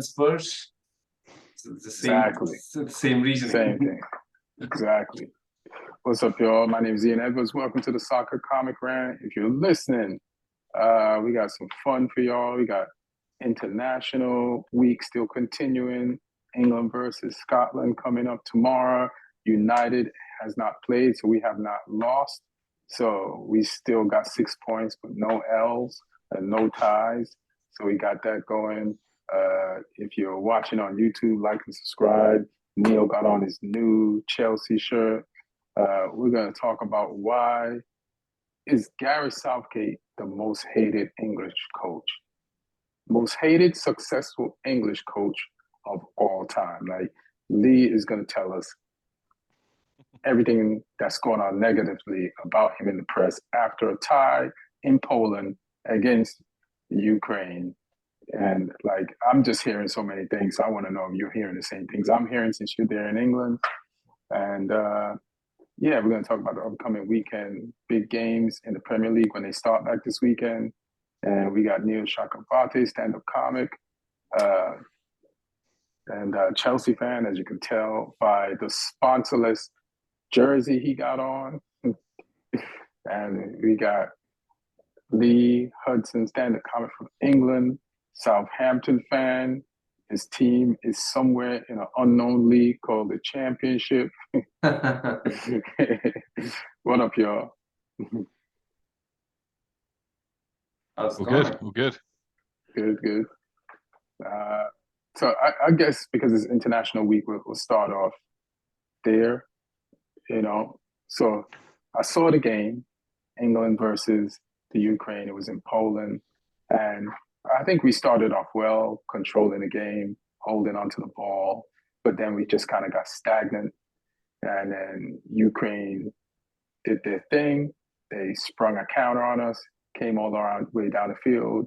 Spurs. It's the same, Exactly. it's the same reasoning. Same thing. Exactly. What's up, y'all? My name is Ian Edwards. Welcome to the Soccer Comic Rant. If you're listening, we got some fun for y'all. We got international week still continuing. England versus Scotland coming up tomorrow. United has not played, so we have not lost. So we still got 6 points, but no L's and no ties. So we got that going. If you're watching on YouTube, like and subscribe. Neil got on his new Chelsea shirt. We're going to talk about why is Gareth Southgate the most hated English coach? Most hated, successful English coach of all time. Like Lee is going to tell us everything that's going on negatively about him in the press after a tie in Poland against Ukraine. And like, I'm just hearing so many things. So I want to know if you're hearing the same things I'm hearing since you're there in England. And yeah, we're going to talk about the upcoming weekend, big games in the Premier League when they start back this weekend. And we got Neil Chakravarty, stand-up comic, and Chelsea fan, as you can tell by the sponsorless jersey he got on. And we got Lee Hudson, stand-up comic from England, Southampton fan. His team is somewhere in an unknown league called the Championship. What up, y'all? How's it We're going? good. We're good. Good. So I guess because it's International Week, we'll start off there. So I saw the game, England versus the Ukraine. It was in Poland, and I think we started off well, controlling the game, holding onto the ball, but then we just kind of got stagnant. And then Ukraine did their thing. They sprung a counter on us, came all around way down the field,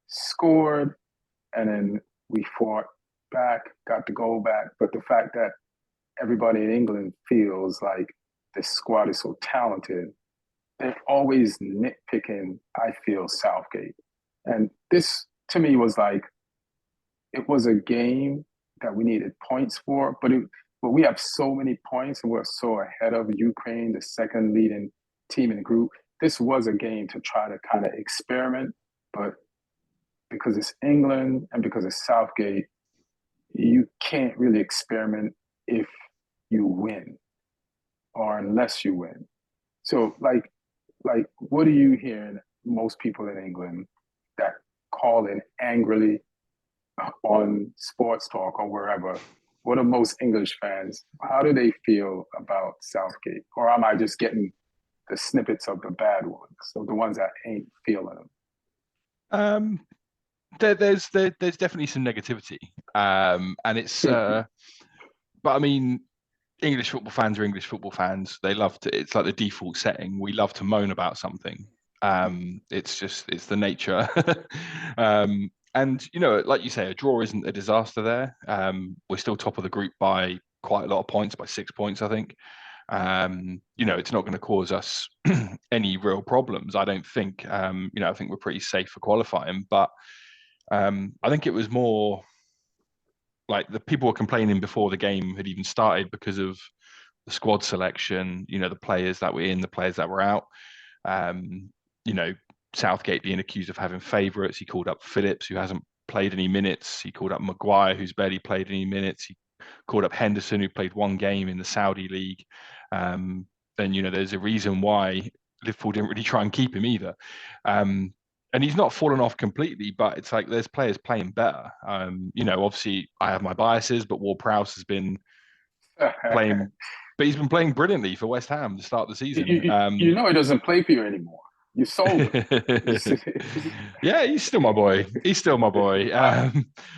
scored, and then we fought back, got the goal back. But the fact that everybody in England feels like this squad is so talented, they're always nitpicking, I feel, Southgate. And this, to me, was like, it was a game that we needed points for, but we have so many points and we're so ahead of Ukraine, the second leading team in the group. This was a game to try to kind of experiment, but because it's England and because it's Southgate, you can't really experiment if you win or unless you win. So like what are you hearing most people in England that call in angrily on sports talk or wherever? What are most English fans? How do they feel about Southgate? Or am I just getting the snippets of the bad ones, so the ones that ain't feeling them? There's definitely some negativity, and it's but I mean, English football fans are English football fans. They love to. It's like the default setting. We love to moan about something. It's the nature. And like you say, a draw isn't a disaster there. We're still top of the group by quite a lot of points, by 6 points, I think. It's not going to cause us any real problems, I don't think. I think we're pretty safe for qualifying, but I think it was more like the people were complaining before the game had even started because of the squad selection, the players that were in, the players that were out. Southgate being accused of having favourites. He called up Phillips, who hasn't played any minutes. He called up Maguire, who's barely played any minutes. He called up Henderson, who played one game in the Saudi league. And there's a reason why Liverpool didn't really try and keep him either. And he's not fallen off completely, but it's like there's players playing better. Obviously I have my biases, but Ward-Prowse has been playing, but he's been playing brilliantly for West Ham to start the season. He doesn't play for you anymore. You sold him. Yeah, he's still my boy.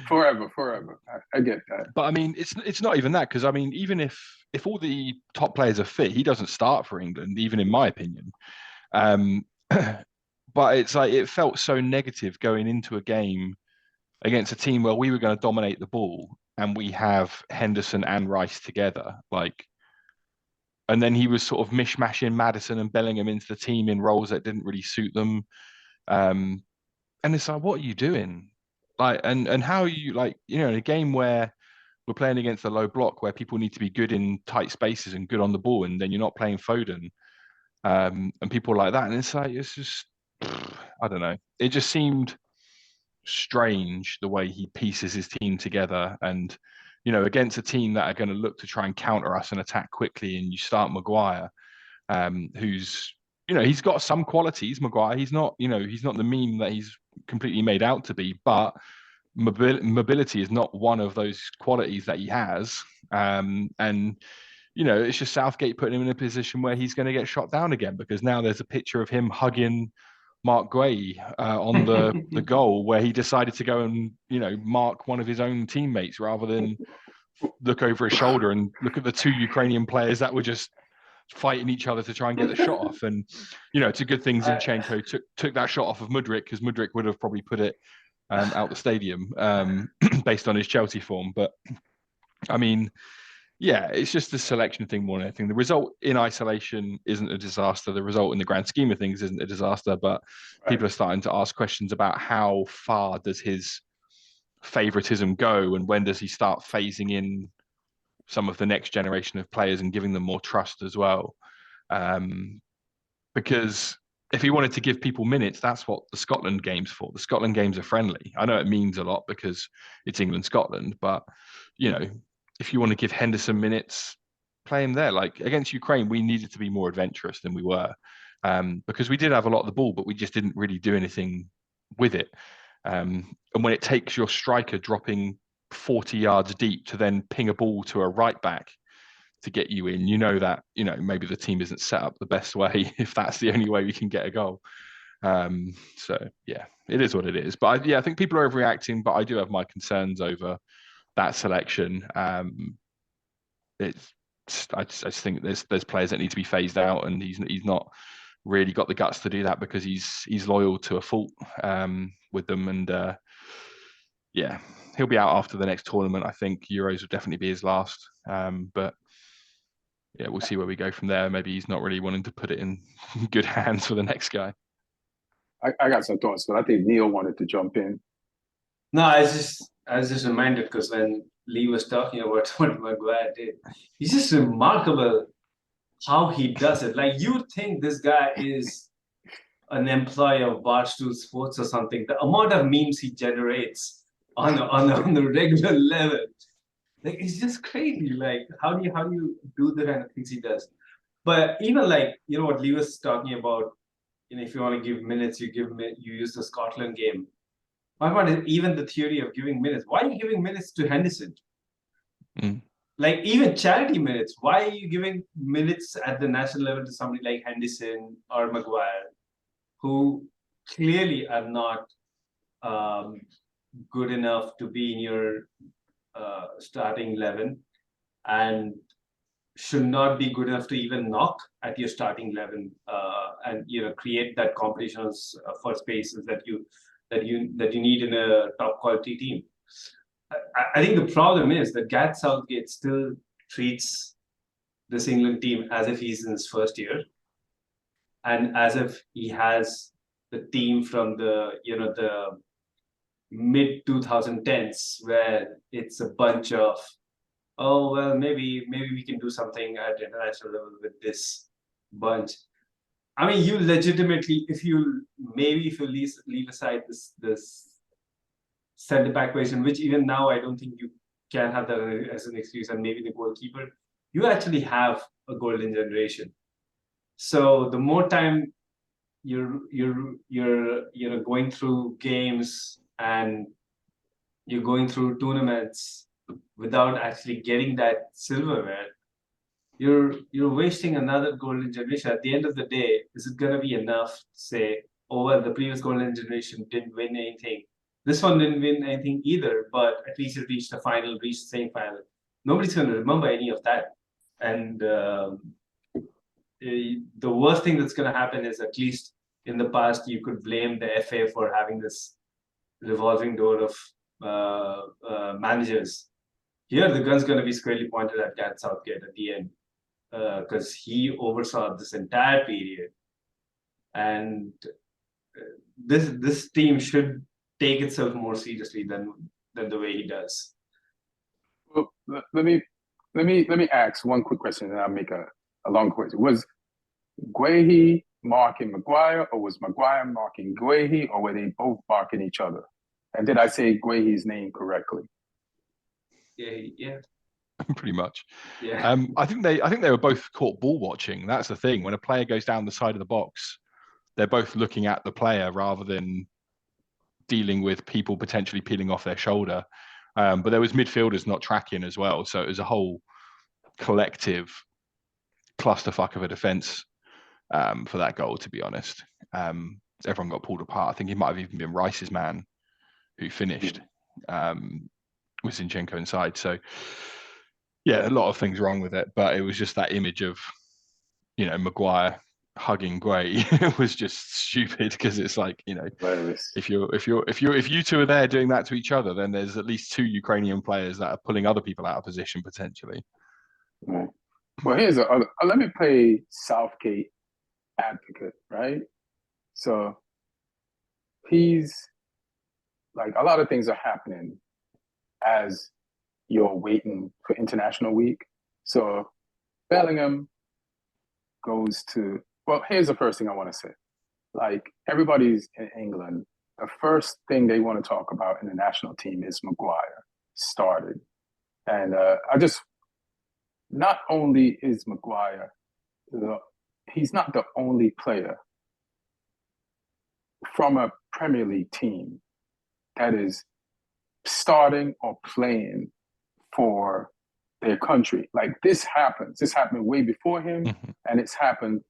Forever. I get that. But I mean, it's not even that, because I mean, even if all the top players are fit, he doesn't start for England, even in my opinion. But it's like it felt so negative going into a game against a team where we were going to dominate the ball, and we have Henderson and Rice together, and then he was sort of mishmashing Maddison and Bellingham into the team in roles that didn't really suit them. And it's like, what are you doing? Like, and how you like, in a game where we're playing against a low block where people need to be good in tight spaces and good on the ball, and then you're not playing Foden, and people like that, and it's just, I don't know. It just seemed strange the way he pieces his team together, and against a team that are going to look to try and counter us and attack quickly, and you start Maguire, who's he's got some qualities. Maguire, he's not the meme that he's completely made out to be, but mobility is not one of those qualities that he has. And it's just Southgate putting him in a position where he's going to get shot down again, because now there's a picture of him hugging Mark Gray on the goal, where he decided to go and mark one of his own teammates rather than look over his shoulder and look at the two Ukrainian players that were just fighting each other to try and get the shot off. And it's a good thing Zinchenko took that shot off of Mudryk, because Mudryk would have probably put it out the stadium based on his Chelsea form. But I mean, yeah, it's just a selection thing more than anything. The result in isolation isn't a disaster. The result in the grand scheme of things isn't a disaster. But people are starting to ask questions about how far does his favoritism go, and when does he start phasing in some of the next generation of players and giving them more trust as well. Because if he wanted to give people minutes, that's what the Scotland game's for. The Scotland games are friendly. I know it means a lot because it's England, Scotland, but if you want to give Henderson minutes, play him there. Like against Ukraine, we needed to be more adventurous than we were, because we did have a lot of the ball, but we just didn't really do anything with it. And when it takes your striker dropping 40 yards deep to then ping a ball to a right back to get you in, that maybe the team isn't set up the best way if that's the only way we can get a goal. So yeah, it is what it is. But I think people are overreacting, but I do have my concerns over that selection. I just think there's players that need to be phased out, and he's not really got the guts to do that, because he's loyal to a fault with them. And yeah, he'll be out after the next tournament. I think Euros will definitely be his last. But yeah, we'll see where we go from there. Maybe he's not really wanting to put it in good hands for the next guy. I got some thoughts, but I think Neil wanted to jump in. No, I was just reminded, because when Lee was talking about what Maguire did, it's just remarkable how he does it. Like, you think this guy is an employee of Barstool Sports or something. The amount of memes he generates on a regular level, like, it's just crazy. Like, how do you do the kind of things he does? But even like, what Lee was talking about, if you want to give minutes, you use the Scotland game. My point is, even the theory of giving minutes. Why are you giving minutes to Henderson? Like, even charity minutes. Why are you giving minutes at the national level to somebody like Henderson or Maguire, who clearly are not good enough to be in your starting 11, and should not be good enough to even knock at your starting 11, and create that competition for spaces that you need in a top quality team. I think the problem is that Gareth Southgate still treats this England team as if he's in his first year, and as if he has the team from the mid 2010s, where it's a bunch of, oh well, maybe we can do something at international level with this bunch. I mean, you legitimately, if you leave aside this center back position, which even now I don't think you can have that as an excuse, and maybe the goalkeeper, you actually have a golden generation. So the more time you're going through games and you're going through tournaments without actually getting that silverware, you're wasting another golden generation. At the end of the day, is it gonna be enough to say, oh well, the previous golden generation didn't win anything, this one didn't win anything either, but at least it reached the final, reached the semi-final. Nobody's gonna remember any of that. And the worst thing that's gonna happen is, at least in the past, you could blame the FA for having this revolving door of managers. Here, the gun's going to be squarely pointed at Gareth Southgate at the end, because he oversaw this entire period. And this team should take itself more seriously than the way he does. Well, let me ask one quick question, and I'll make a long question. Was Guehi marking Maguire, or was Maguire marking Guehi, or were they both marking each other? And did I say Guehi's name correctly? Yeah. Pretty much. Yeah. I think they were both caught ball watching. That's the thing. When a player goes down the side of the box, they're both looking at the player rather than dealing with people potentially peeling off their shoulder. But there was midfielders not tracking as well, so it was a whole collective clusterfuck of a defence for that goal. To be honest, everyone got pulled apart. I think it might have even been Rice's man who finished with Zinchenko inside. So yeah, a lot of things wrong with it, but it was just that image of, you know, Maguire hugging Gray was just stupid, because it's like, you know, if you two are there doing that to each other, then there's at least 2 Ukrainian players that are pulling other people out of position potentially. Right. Well, let me play Southgate advocate, right? So he's like, a lot of things are happening as you're waiting for international week. So Bellingham goes to, well, here's the first thing I want to say. Like, everybody's in England, the first thing they want to talk about in the national team is Maguire started. And not only is Maguire, he's not the only player from a Premier League team that is starting or playing for their country. Like, this happens. This happened way before him, and it's happened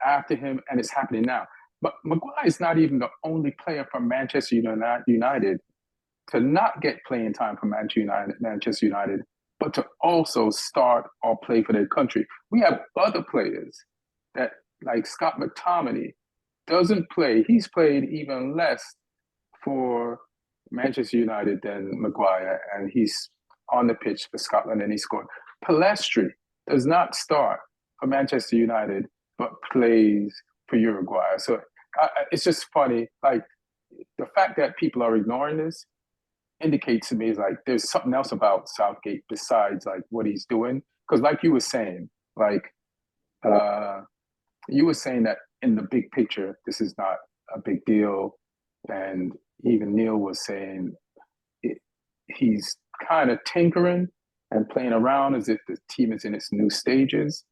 after him, and it's happening now. But Maguire is not even the only player from Manchester United to not get playing time for Manchester United, but to also start or play for their country. We have other players that, like Scott McTominay, doesn't play. He's played even less for Manchester United than Maguire, and he's on the pitch for Scotland, and he scored. Palestri does not start for Manchester United, but plays for Uruguay. So it's just funny. Like, the fact that people are ignoring this indicates to me is like there's something else about Southgate besides like what he's doing. Because like you were saying, like you were saying that in the big picture, this is not a big deal. And even Neil was saying he's kind of tinkering and playing around as if the team is in its new stages,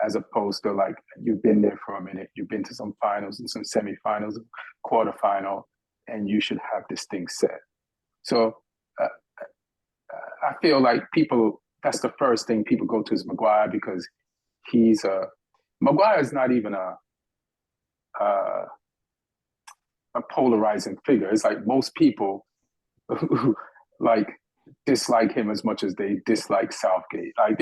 as opposed to like, you've been there for a minute, you've been to some finals and some semifinals, quarterfinal, and you should have this thing set. So I feel like that's the first thing people go to is Maguire, because Maguire is not even a polarizing figure. It's like most people like dislike him as much as they dislike Southgate. Like,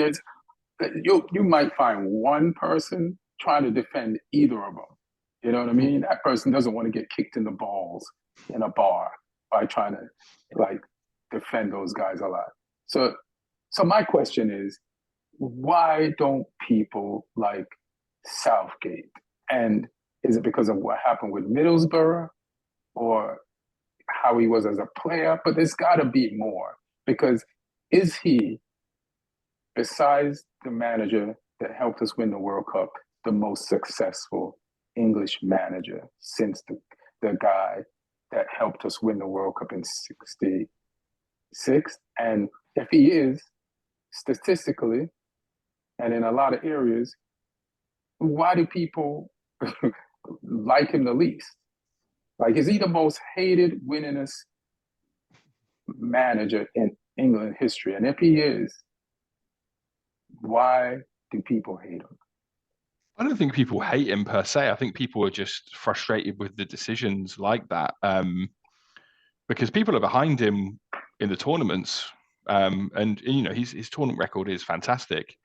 you might find one person trying to defend either of them. You know what I mean? That person doesn't want to get kicked in the balls in a bar by trying to like defend those guys a lot. So my question is, why don't people like Southgate? And is it because of what happened with Middlesbrough, or how he was as a player? But there's got to be more, because is he, besides the manager that helped us win the World Cup, the most successful English manager since the guy that helped us win the World Cup in '66? And if he is, statistically, and in a lot of areas, why do people like him the least? Like, is he the most hated, winningest manager in England history? And if he is, why do people hate him? I don't think people hate him per se. I think people are just frustrated with the decisions like that, because people are behind him in the tournaments, and you know his tournament record is fantastic.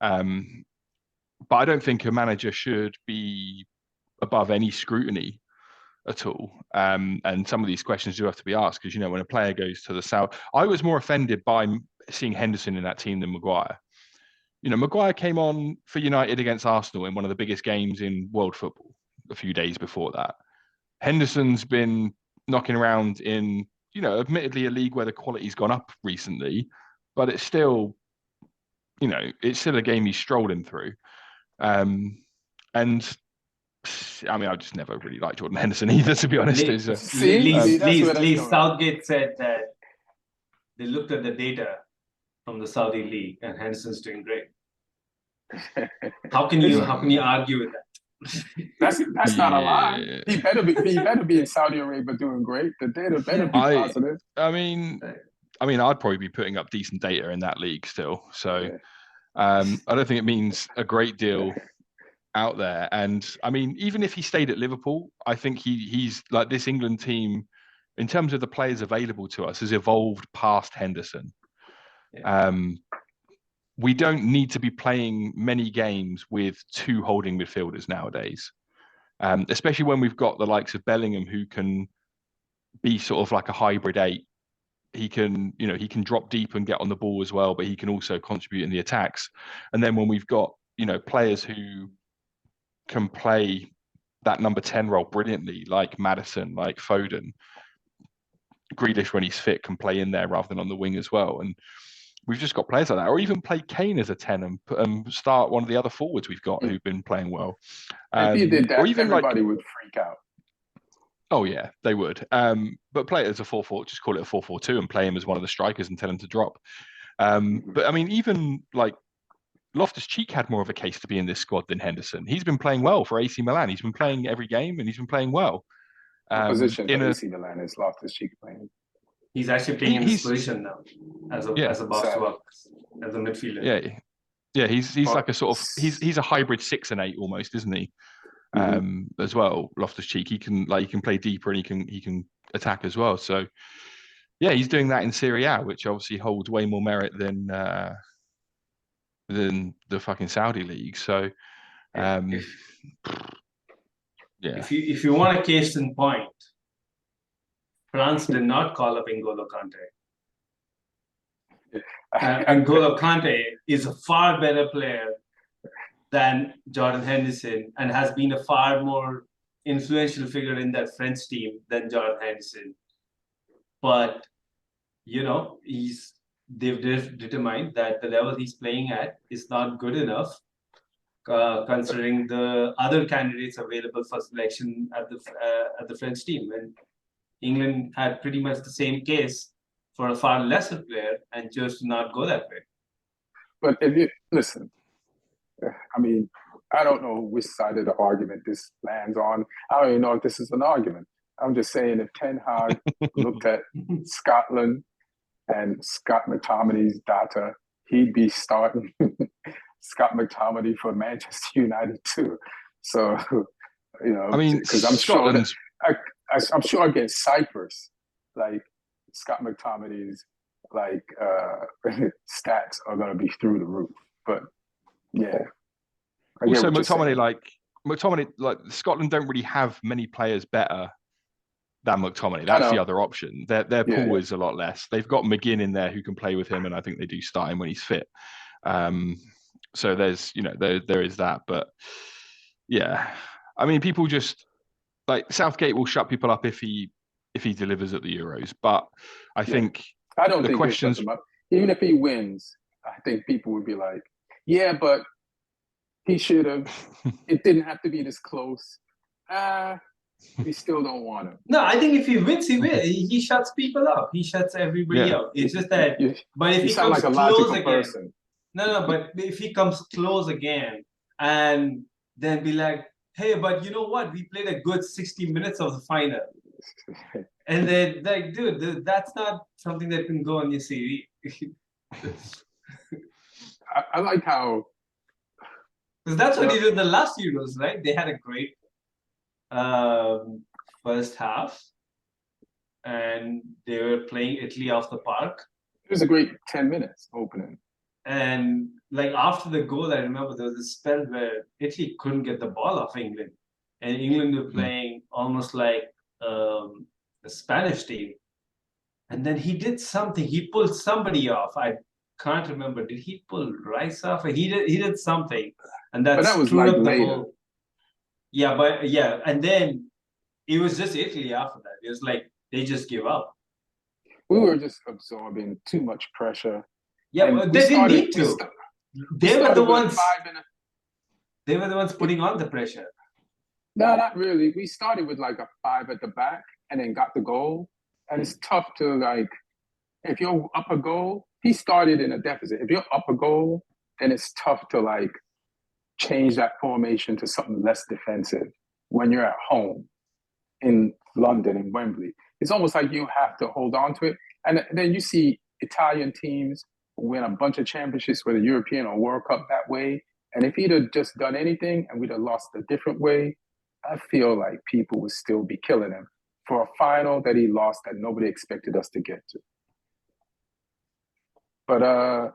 But I don't think a manager should be above any scrutiny at all. And some of these questions do have to be asked, because, you know, when a player goes to the South, I was more offended by seeing Henderson in that team than Maguire. You know, Maguire came on for United against Arsenal in one of the biggest games in world football a few days before that. Henderson's been knocking around in, admittedly a league where the quality's gone up recently, but it's still, it's still a game he's strolling through. And I mean, I just never really liked Jordan Henderson either, to be honest. Lee Southgate said that they looked at the data from the Saudi league, and Henderson's doing great. How can you argue with that? That's not a lie. He better be in Saudi Arabia doing great. The data better be positive. I mean, I'd probably be putting up decent data in that league still. So I don't think it means a great deal out there. And I mean, even if he stayed at Liverpool, I think he's like, this England team, in terms of the players available to us, has evolved past Henderson. We don't need to be playing many games with two holding midfielders nowadays, especially when we've got the likes of Bellingham, who can be sort of like a hybrid 8. He can drop deep and get on the ball as well, but he can also contribute in the attacks. And then when we've got, players who can play that number 10 role brilliantly, like Maddison, like Foden, Grealish, when he's fit, can play in there rather than on the wing as well. And we've just got players like that, or even play Kane as a 10 and start one of the other forwards we've got who've been playing well. If you did that, or even everybody would freak out. Oh yeah, they would. But play it as a 4-4, just call it a 4-4-2 and play him as one of the strikers and tell him to drop. But I mean, even like Loftus-Cheek had more of a case to be in this squad than Henderson. He's been playing well for AC Milan. He's been playing every game and he's been playing well. What position for AC Milan is Loftus-Cheek playing? He's actually playing in his position now as a box to box, as a midfielder. Yeah. He's like a sort of he's a hybrid 6 and 8 almost, isn't he? As well, Loftus-Cheek. He can play deeper and he can attack as well. So yeah, he's doing that in Serie A, which obviously holds way more merit than the fucking Saudi league. So if you want a case in point, France did not call up N'Golo Kante. N'Golo Kante is a far better player than Jordan Henderson and has been a far more influential figure in that French team than Jordan Henderson. But, they've determined that the level he's playing at is not good enough, considering the other candidates available for selection at the French team. And England had pretty much the same case for a far lesser player and chose to not go that way. But if you listen, I mean, I don't know which side of the argument this lands on. I don't even know if this is an argument. I'm just saying, if Ten Hag looked at Scotland and Scott McTominay's data, he'd be starting Scott McTominay for Manchester United too. So, I mean, because I'm sure against Cyprus, like Scott McTominay's stats are going to be through the roof. But yeah. Also, McTominay, Scotland don't really have many players better than McTominay. That's the other option. Their pool is a lot less. They've got McGinn in there who can play with him, and I think they do start him when he's fit. So there's, there is that. But yeah, I mean, people just like Southgate will shut people up if he delivers at the Euros. But I think I don't think questions. Even if he wins, I think people would be like, yeah, but he should have. It didn't have to be this close. We still don't want him. No, I think if he wins, he will. He shuts people up. He shuts everybody up. It's just that. But if he comes close again, but if he comes close again, and then be like, hey, but you know what? We played a good 60 minutes of the final, and then like, dude, that's not something that can go on your CV. I like how. Because that's what he did in the last Euros, right? They had a great first half, and they were playing Italy off the park. It was a great 10 minutes opening. And like after the goal, I remember there was a spell where Italy couldn't get the ball off England, and England were playing almost like a Spanish team. And then he did something. He pulled somebody off. I can't remember. Did he pull Rice off? He did something, and that was like up the later. whole. Yeah, and then it was just Italy after that. It was like they just give up. We were just absorbing too much pressure. Yeah, And but we they didn't started- need to. we They were started the with a ones. 5 and a They were the ones putting on the pressure. No, not really. We started with like a 5 at the back and then got the goal. And it's tough to like, if you're up a goal, he started in a deficit. If you're up a goal, then it's tough to like change that formation to something less defensive when you're at home in London, in Wembley. It's almost like you have to hold on to it. And then you see Italian teams win a bunch of championships, whether European or World Cup that way. And if he'd have just done anything and we'd have lost a different way, I feel like people would still be killing him for a final that he lost that nobody expected us to get to. But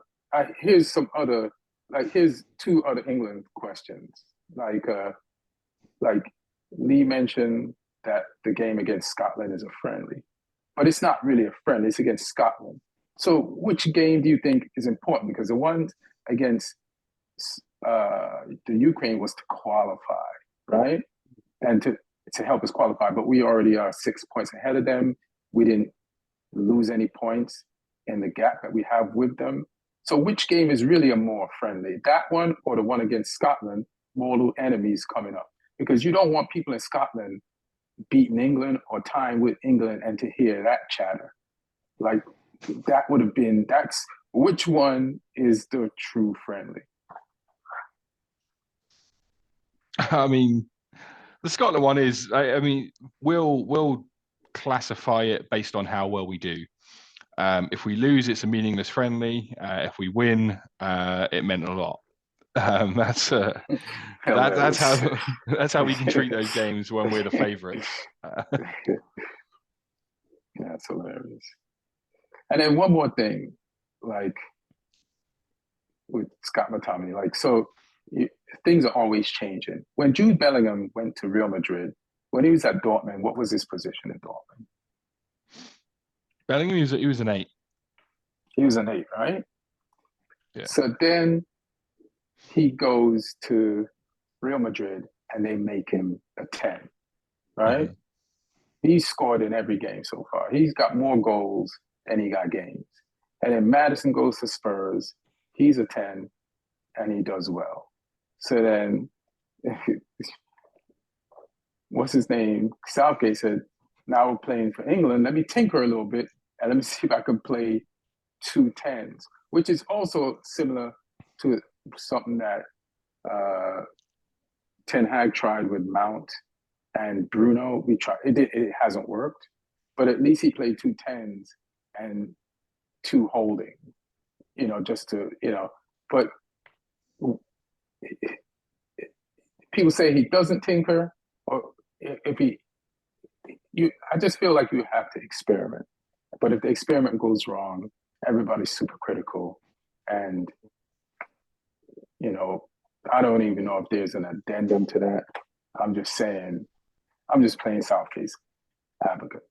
here's some other, like here's 2 other England questions. Like Lee mentioned that the game against Scotland is a friendly, but it's not really a friendly. It's against Scotland. So which game do you think is important? Because the ones against the Ukraine was to qualify, right? And to help us qualify, but we already are 6 points ahead of them. We didn't lose any points in the gap that we have with them. So which game is really a more friendly? That one or the one against Scotland, mortal enemies coming up? Because you don't want people in Scotland beating England or tying with England and to hear that chatter. Like that would have been, that's, which one is the true friendly? I mean, the Scotland one is, I mean, we'll classify it based on how well we do. If we lose, it's a meaningless friendly. If we win, it meant a lot. That's how we can treat those games when we're the favourites. That's hilarious. And then one more thing, like with Scott McTominay, like so. Things are always changing. When Jude Bellingham went to Real Madrid, when he was at Dortmund, what was his position in Dortmund? Bellingham, he was an 8. He was an 8, right? Yeah. So then he goes to Real Madrid and they make him a 10, right? Mm-hmm. He's scored in every game so far. He's got more goals than he got games. And then Maddison goes to Spurs. He's a 10 and he does well. So then, what's his name? Southgate said, now we're playing for England. Let me tinker a little bit and let me see if I can play 2 10s, which is also similar to something that Ten Hag tried with Mount and Bruno. We tried. It hasn't worked, but at least he played 2 10s and 2 holding, just to, but people say he doesn't tinker, or if I just feel like you have to experiment. But if the experiment goes wrong, everybody's super critical. And, I don't even know if there's an addendum to that. I'm just saying, I'm just playing Southgate's advocate.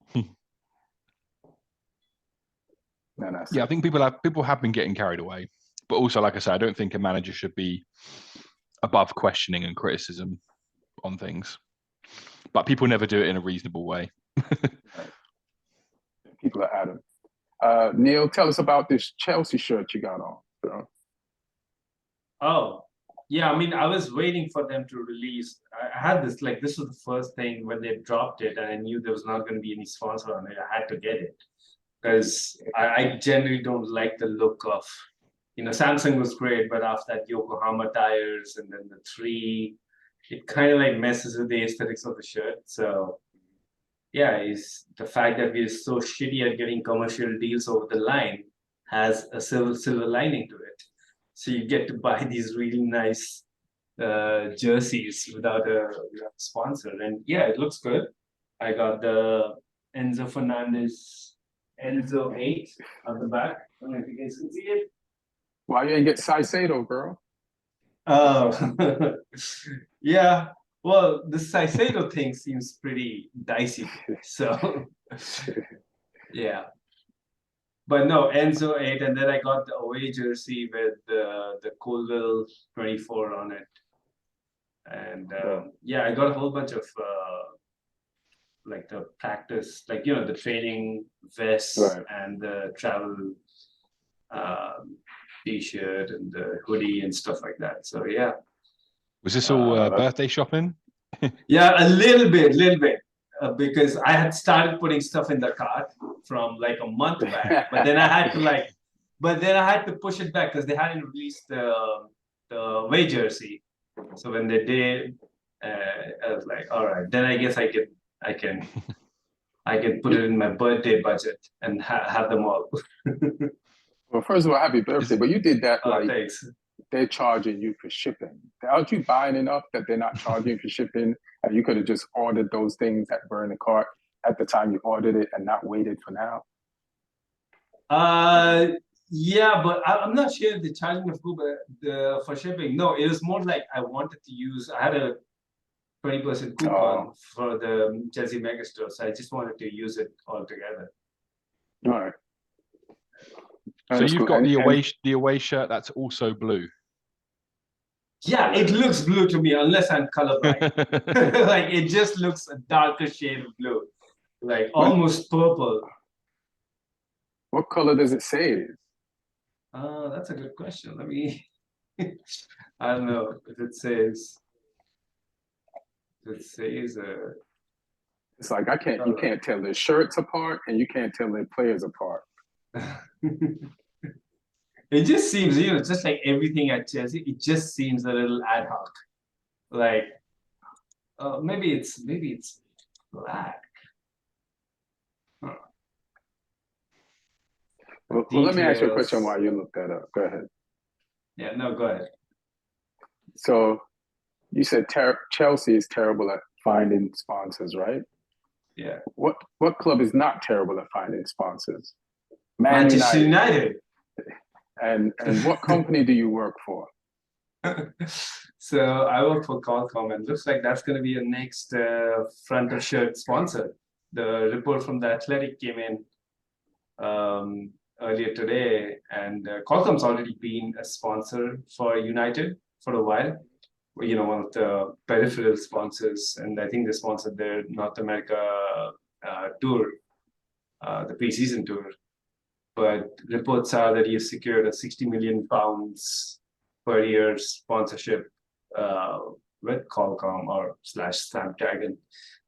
Yeah, I think people have been getting carried away. But also, like I said, I don't think a manager should be above questioning and criticism on things. But people never do it in a reasonable way. Right. People are adamant. Neil, tell us about this Chelsea shirt you got on. Bro. Oh, yeah. I mean, I was waiting for them to release. I had this, like, this was the first thing when they dropped it, and I knew there was not going to be any sponsor on it. I had to get it because I generally don't like the look of, Samsung was great, but after that, Yokohama tires and then the 3, it kind of like messes with the aesthetics of the shirt. So, yeah, is the fact that we're so shitty at getting commercial deals over the line has a silver lining to it. So you get to buy these really nice jerseys without a sponsor. And yeah, it looks good. I got the Enzo Fernandez Enzo 8 on the back. I don't know if you guys can see it. Why you ain't get Saicedo, girl? Oh, yeah. Well, the Saicedo thing seems pretty dicey. So, yeah. But no, Enzo 8, and then I got the away jersey with the Colville 24 on it. And yeah, I got a whole bunch of like the practice, like the training vests Right. and the travel t-shirt and the hoodie and stuff like that. So yeah. Was this all That's birthday shopping? Yeah, a little bit, because I had started putting stuff in the cart from like a month back, but then I had to push it back because they hadn't released the away jersey. So when they did, I was like, all right, then I guess I can put it in my birthday budget and have them all. Well, first of all, happy birthday. But you did that like Thanks. they're charging you for shipping. Aren't you buying enough that they're not charging for shipping? And you could have just ordered those things that were in the cart at the time you ordered it and not waited for now. Yeah, but I'm not sure if they charged me for shipping. No, it was more like I wanted to use. I had a 20% coupon for the Chelsea Megastore, so I just wanted to use it all together. All right. So you've got the away shirt that's also blue. Yeah, it looks blue to me unless I'm colorblind. Like it just looks a darker shade of blue, like almost purple. What color does it say it is? That's a good question. Let me. I don't know if it says. It says. It's like you can't tell the shirts apart and you can't tell the players apart. It just seems, just like everything at Chelsea, it just seems a little ad hoc. Like, maybe it's black. Huh. Well, let me ask you a question while you look that up. Go ahead. Yeah, no, go ahead. So you said Chelsea is terrible at finding sponsors, right? Yeah. What club is not terrible at finding sponsors? Manchester United. And what company do you work for? So I work for Qualcomm, and looks like that's going to be a next front of shirt sponsor. The report from the Athletic came in earlier today, and Qualcomm's already been a sponsor for United for a while. One of the peripheral sponsors, and I think they sponsored their North America tour, the preseason tour. But reports are that he has secured a £60 million per year sponsorship with Qualcomm or /Snapdragon,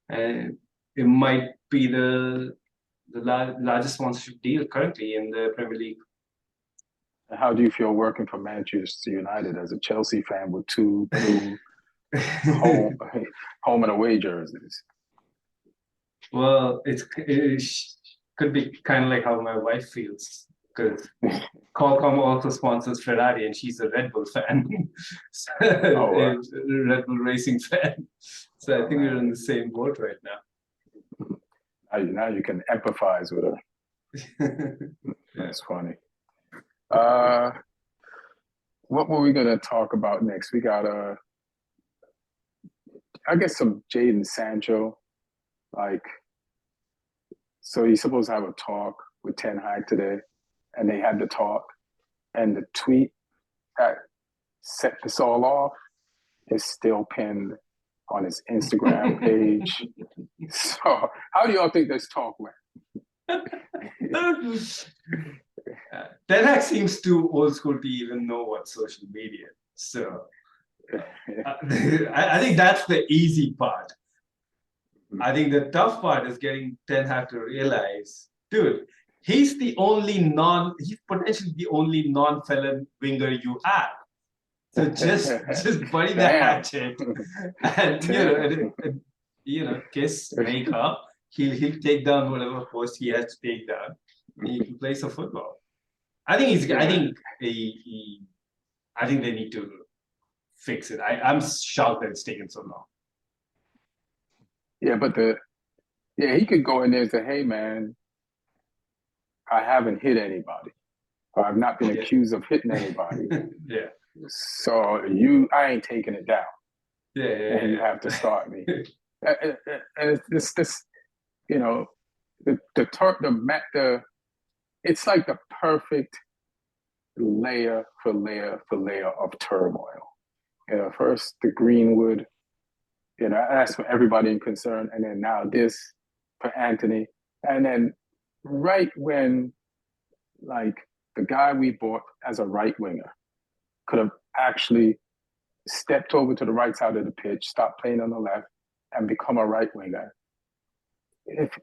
and it might be the largest sponsorship deal currently in the Premier League. How do you feel working for Manchester United as a Chelsea fan with two blue home and away jerseys? Well, it could be kind of like how my wife feels, because Qualcomm also sponsors Ferrari, and she's a Red Bull fan, Red Bull racing fan. So I think we're in the same boat right now. Now you can empathize with her. That's funny. What were we gonna talk about next? We got I guess some Jadon Sancho, so he's supposed to have a talk with Ten Hag today, and they had the talk, and the tweet that set this all off is still pinned on his Instagram page. So how do y'all think this talk went? Ten Hag seems too old school to even know what social media is. So I think that's the easy part. I think the tough part is getting Ten Hag to realize, dude, he's potentially the only non-felon winger you have. So just bury the hatchet and kiss, make up. He'll take down whatever post he has to take down. He can play some football. I think I think they need to fix it. I'm shocked that it's taken so long. Yeah, but he could go in there and say, "Hey, man, I haven't hit anybody, or I've not been accused of hitting anybody. Yeah. So I ain't taking it down. And you have to start me." And it's this, it's like the perfect layer for layer for layer of turmoil. First the Greenwood, that's for everybody in concern, and then now this, for Anthony. And then right when like the guy we bought as a right winger could have actually stepped over to the right side of the pitch, stopped playing on the left, and become a right winger. If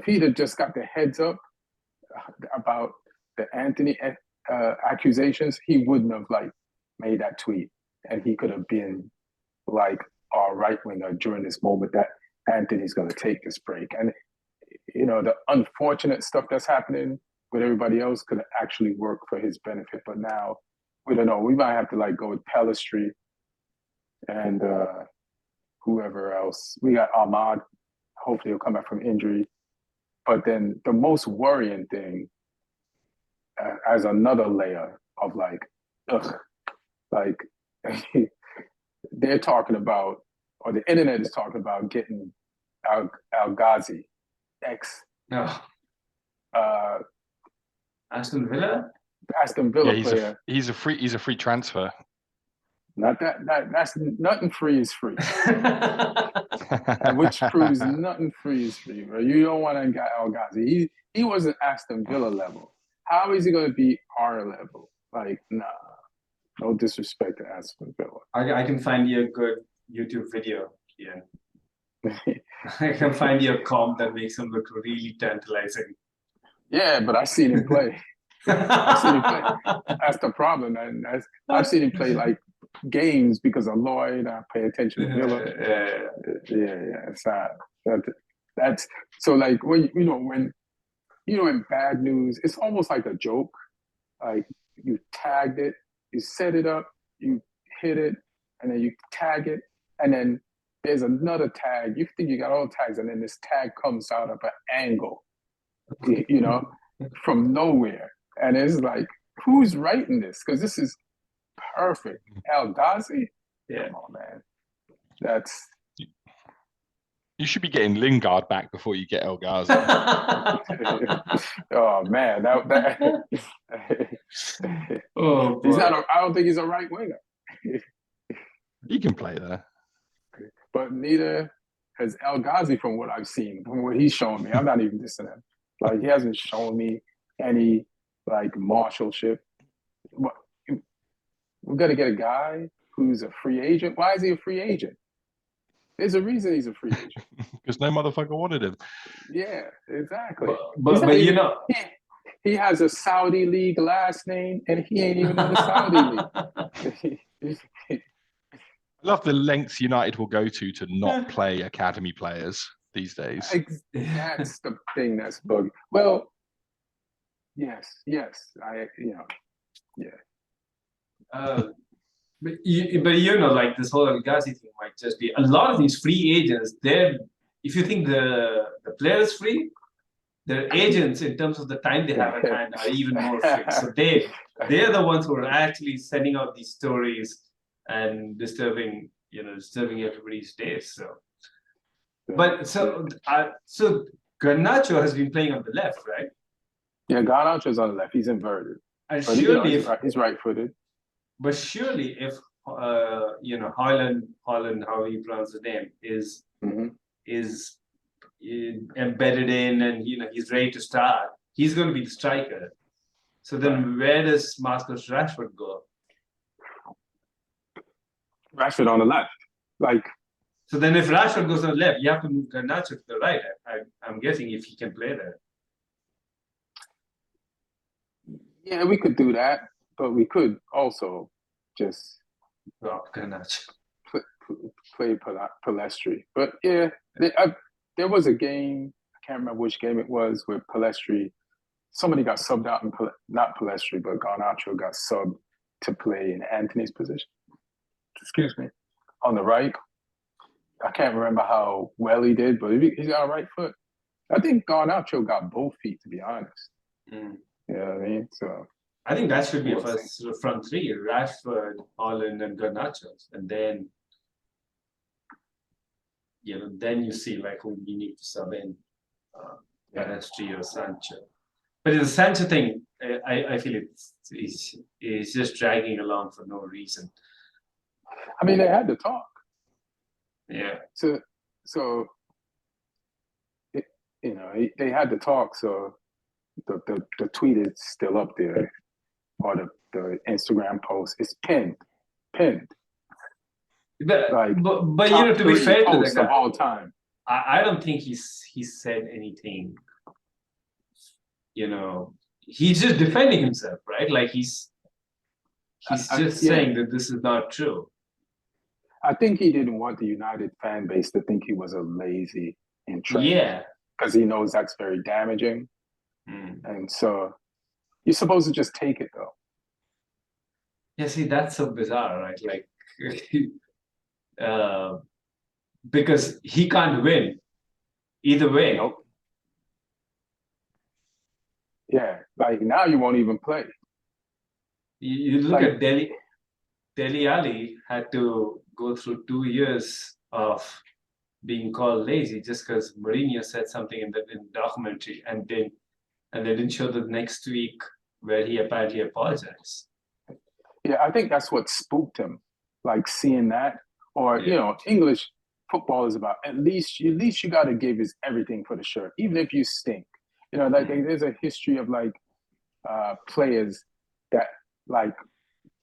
he'd have just got the heads up about the Anthony accusations, he wouldn't have like made that tweet, and he could have been like our right winger during this moment that Anthony's going to take this break. And you know, the unfortunate stuff that's happening with everybody else could actually work for his benefit. But now we don't know. We might have to like go with Pellistri and whoever else. We got Ahmad. Hopefully he'll come back from injury. But then the most worrying thing, as another layer of like, they're talking about, or the internet is talking about getting Al Ghazi, Aston Villa player. He's a free transfer. That's nothing free is free. And which proves nothing free is free, bro. You don't want to get Al Ghazi. He wasn't Aston Villa level. How is he going to be our level? Like, nah. No disrespect to Aston Villa. I can find you a good YouTube video. Yeah. I can find you a comp that makes him look really tantalizing. Yeah, but I've seen him play. That's the problem. And I've seen him play like games because of Lloyd. I pay attention to Villa. Yeah. It's sad. That's so like when in bad news, it's almost like a joke. Like you tagged it, you set it up, you hit it, and then you tag it, and then there's another tag. You think you got all tags, and then this tag comes out of an angle, you know, from nowhere. And it's like, who's writing this? Because this is perfect. Al Ghazi? Yeah. Come on, man. That's... You should be getting Lingard back before you get El Ghazi. Oh, man. Oh, he's not I don't think he's a right winger. He can play there. But neither has El Ghazi from what I've seen, from what he's shown me. I'm not even dissing him. Like, he hasn't shown me any, like, marshalship. We're going to get a guy who's a free agent. Why is he a free agent? There's a reason he's a free agent. Because no motherfucker wanted him. Yeah, exactly. But you know... He has a Saudi league last name, and he ain't even in the Saudi league. I love the lengths United will go to not play academy players these days. That's the thing that's bugging. Well, yes. But you know, like this whole El Ghazi thing might just be a lot of these free agents. If you think the player is free, their agents, in terms of the time they have at hand, are even more fixed. So they're the ones who are actually sending out these stories and disturbing everybody's days. So, but so Garnacho has been playing on the left, right? Yeah, Garnacho's on the left. He's inverted. And but surely, he's right-footed. But surely, if Holland, how you pronounce the name, is embedded in, and he's ready to start, he's going to be the striker. So then, where does Marcus Rashford go? Rashford on the left, like. So then, if Rashford goes on the left, you have to move Garnacho to the right. I'm guessing if he can play there. Yeah, we could do that, but we could also just drop Garnacho, play Pellistri. But yeah, there was a game, I can't remember which game it was, where Pellistri, somebody got subbed out, and not Pellistri, but Garnacho got subbed to play in Anthony's position. Excuse me. On the right. I can't remember how well he did, but he's got a right foot. I think Garnacho got both feet, to be honest. You know what I mean? So I think that should be a first front three: Rashford, Holland, and Garnacho, and then then you see like who you need to sub in, Pellistri or Sancho. But the Sancho thing, I feel it's just dragging along for no reason. I mean, they had to talk. Yeah. So they had the talk. So the tweet is still up there, or the Instagram post is pinned. Like But top to be three fair to the posts of guy, all time. I don't think he said anything. He's just defending himself, right? Like he's just Yeah, saying that this is not true. I think he didn't want the United fan base to think he was a lazy in training, Yeah. because he knows that's very damaging. Mm. And so you're supposed to just take it, though. Yeah, see, that's so bizarre, right? Like, because he can't win either way. Nope. Yeah, like now you won't even play. You look Like, at Deli Ali had to go through 2 years of being called lazy just because Mourinho said something in the documentary, and they didn't show the next week where he apparently apologized. yeah, I think that's what spooked him, like seeing that. Or Yeah. English football is about at least you got to give his everything for the shirt, even if you stink. Like there's a history of like players that like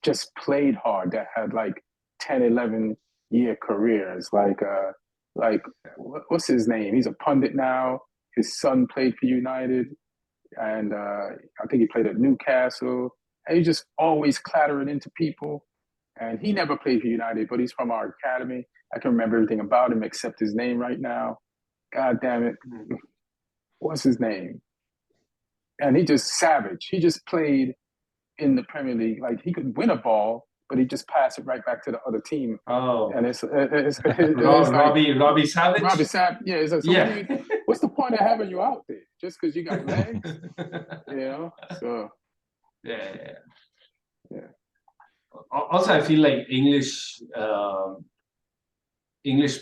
just played hard, that had like 10, 11 year careers. Like what's his name? He's a pundit now. His son played for United, and I think he played at Newcastle. And he's just always clattering into people. And he never played for United, but he's from our academy. I can remember everything about him except his name right now. God damn it. What's his name? And he just savage. He just played in the Premier League. Like he could win a ball, but he just passed it right back to the other team. Oh. And it's Robbie Savage? Robbie Savage. Yeah. It's like, so yeah. what's the point of having you out there? Just because you got legs? So. Yeah. Also, I feel like English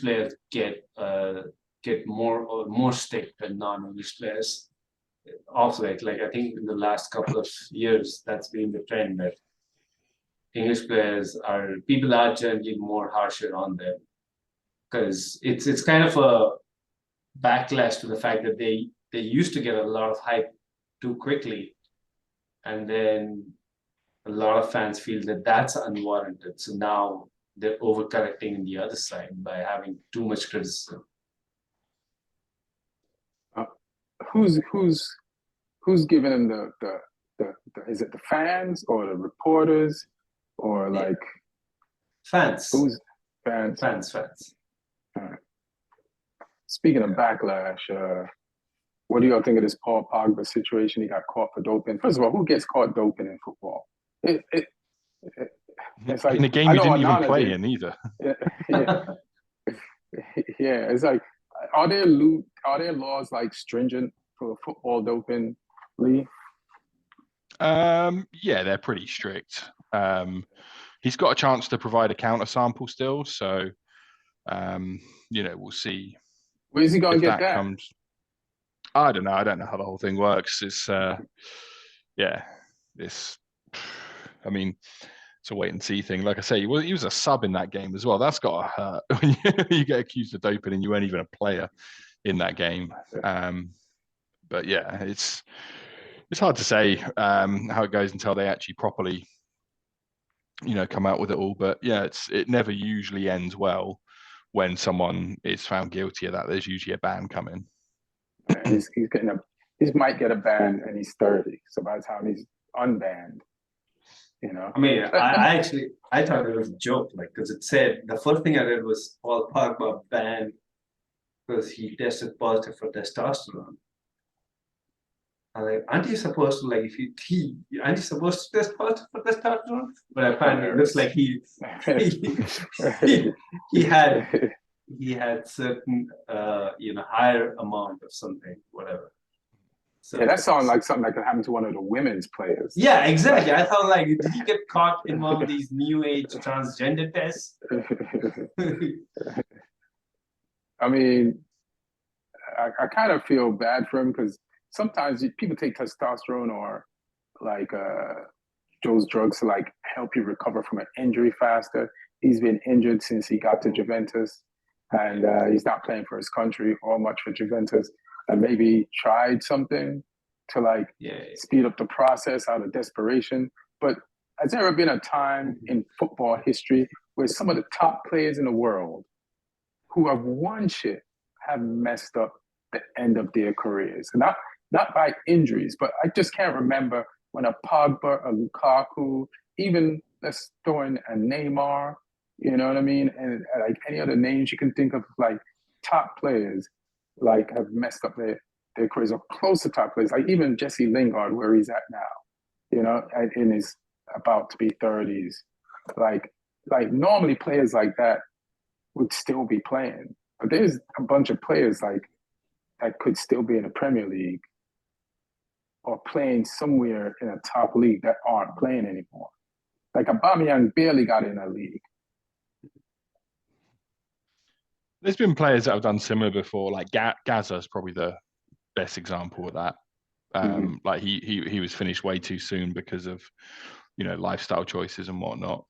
players get more stick than non-English players off late. Like I think in the last couple of years, that's been the trend that English players people are generally more harsher on them, because it's kind of a backlash to the fact that they used to get a lot of hype too quickly, and then a lot of fans feel that that's unwarranted. So now they're overcorrecting in the other side by having too much criticism. Who's giving them the is it the fans or the reporters or like fans? Who's fans? Fans. Speaking of backlash, what do y'all think of this Paul Pogba situation? He got caught for doping. First of all, who gets caught doping in football? It's like, in a game you didn't even play in either. Yeah, it's like, are there laws like stringent for football doping, Lee? Yeah, they're pretty strict. He's got a chance to provide a counter sample still, so we'll see. Where's he gonna get that? Comes. I don't know. I don't know how the whole thing works. It's it's a wait and see thing. Like I say, he was a sub in that game as well. That's got to hurt when you get accused of doping and you weren't even a player in that game. But yeah, it's hard to say how it goes until they actually properly, come out with it all. But yeah, it never usually ends well when someone is found guilty of that. There's usually a ban coming. Yeah, he might get a ban, and he's 30. So by the time he's unbanned, I mean, I thought it was a joke, like, because it said the first thing I read was Paul Pogba banned because he tested positive for testosterone. I was like, aren't you supposed to, like, aren't you supposed to test positive for testosterone? But apparently it looks like he had certain higher amount of something, whatever. So yeah, that sounds like something that could happen to one of the women's players. Yeah, exactly. I thought, like, did he get caught in one of these new age transgender tests? I mean, I kind of feel bad for him because sometimes people take testosterone or like those drugs to like help you recover from an injury faster. He's been injured since he got to Juventus, and he's not playing for his country or much for Juventus, and maybe tried something to like speed up the process out of desperation. But has there ever been a time in football history where some of the top players in the world who have won shit have messed up the end of their careers? And not by injuries, but I just can't remember when a Pogba, a Lukaku, even let's throw in a Neymar, you know what I mean? And like any other names you can think of, like top players, like have messed up their careers, or close to top players, like even Jesse Lingard, where he's at now, you know, in his about to be 30s. Like normally players like that would still be playing, but there's a bunch of players like that could still be in the Premier League or playing somewhere in a top league that aren't playing anymore. Like Aubameyang barely got in a league. There's been players that have done similar before, like Gaza is probably the best example of that. Like he was finished way too soon because of, you know, lifestyle choices and whatnot.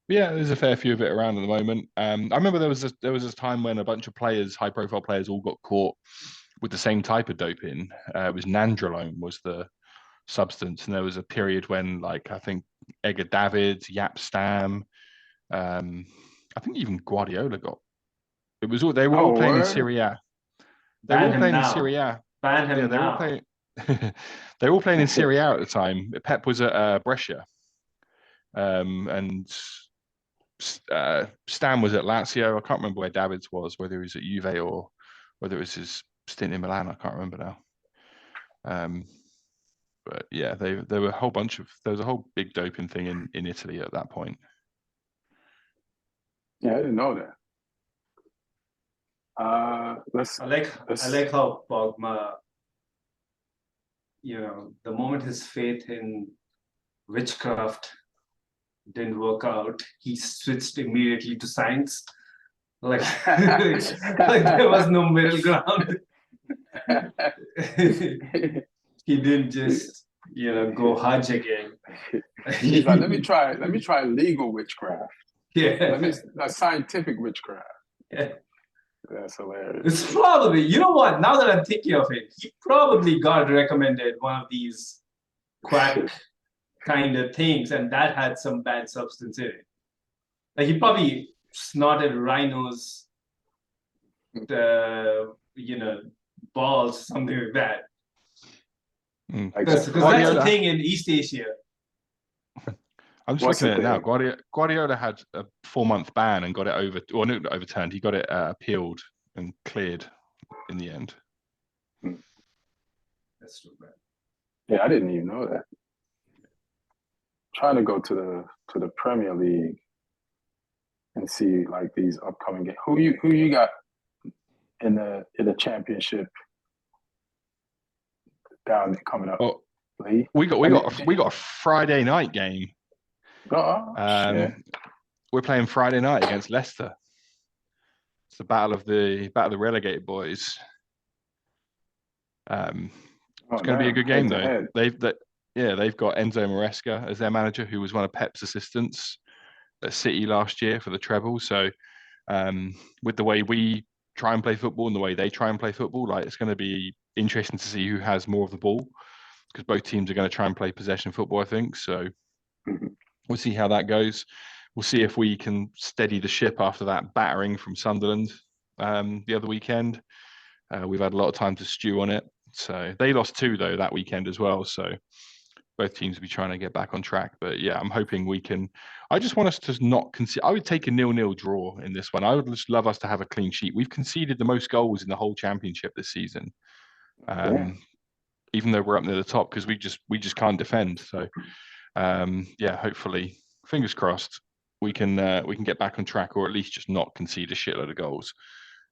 Yeah, there's a fair few of it around at the moment. I remember there was a time when a bunch of players, high profile players, all got caught with the same type of doping. It was nandrolone was the substance, and there was a period when, like, I think Edgar Davids, Yap Stam, I think even Guardiola got. It was all they were all playing in Serie A. They were all playing in Serie A. Ban him they were all playing. They were all playing in Serie A at the time. Pep was at Brescia, and Stan was at Lazio. I can't remember where Davids was, whether he was at Juve or whether it was his stint in Milan. I can't remember now. But yeah, there were a whole bunch of there was a whole big doping thing in Italy at that point. Yeah, I didn't know that. I like how Pogba, you know, the moment his faith in witchcraft didn't work out, he switched immediately to science. Like, like there was no middle ground. He didn't just, you know, go Hajj again. He's like, let me try legal witchcraft. Yeah. Scientific witchcraft. Yeah. That's hilarious. It's probably, you know what, now that I'm thinking of it, he probably got recommended one of these quack kind of things, and that had some bad substance in it. Like he probably snorted rhinos, you know, balls, something like that. Because that's a thing in East Asia. I'm just looking at it now. Guardiola had a 4-month ban and got it overturned. He got it appealed and cleared in the end. That's too bad. Yeah, I didn't even know that. Trying to go to the Premier League and see like these upcoming games. Who you got in the Championship down coming up? Oh, we got a Friday night game. Shit. We're playing Friday night against Leicester. It's the battle of the relegated boys. It's going to be a good game though. They've got Enzo Maresca as their manager, who was one of Pep's assistants at City last year for the treble. So with the way we try and play football and the way they try and play football, like it's going to be interesting to see who has more of the ball, because both teams are going to try and play possession football, I think. So we'll see how that goes. We'll see if we can steady the ship after that battering from Sunderland the other weekend. We've had a lot of time to stew on it. So they lost 2 though that weekend as well. So both teams will be trying to get back on track. But yeah, I'm hoping we can. I just want us to not concede. I would take a 0-0 draw in this one. I would just love us to have a clean sheet. We've conceded the most goals in the whole championship this season, even though we're up near the top, because we just can't defend. So yeah, hopefully, fingers crossed, we can get back on track, or at least just not concede a shitload of goals.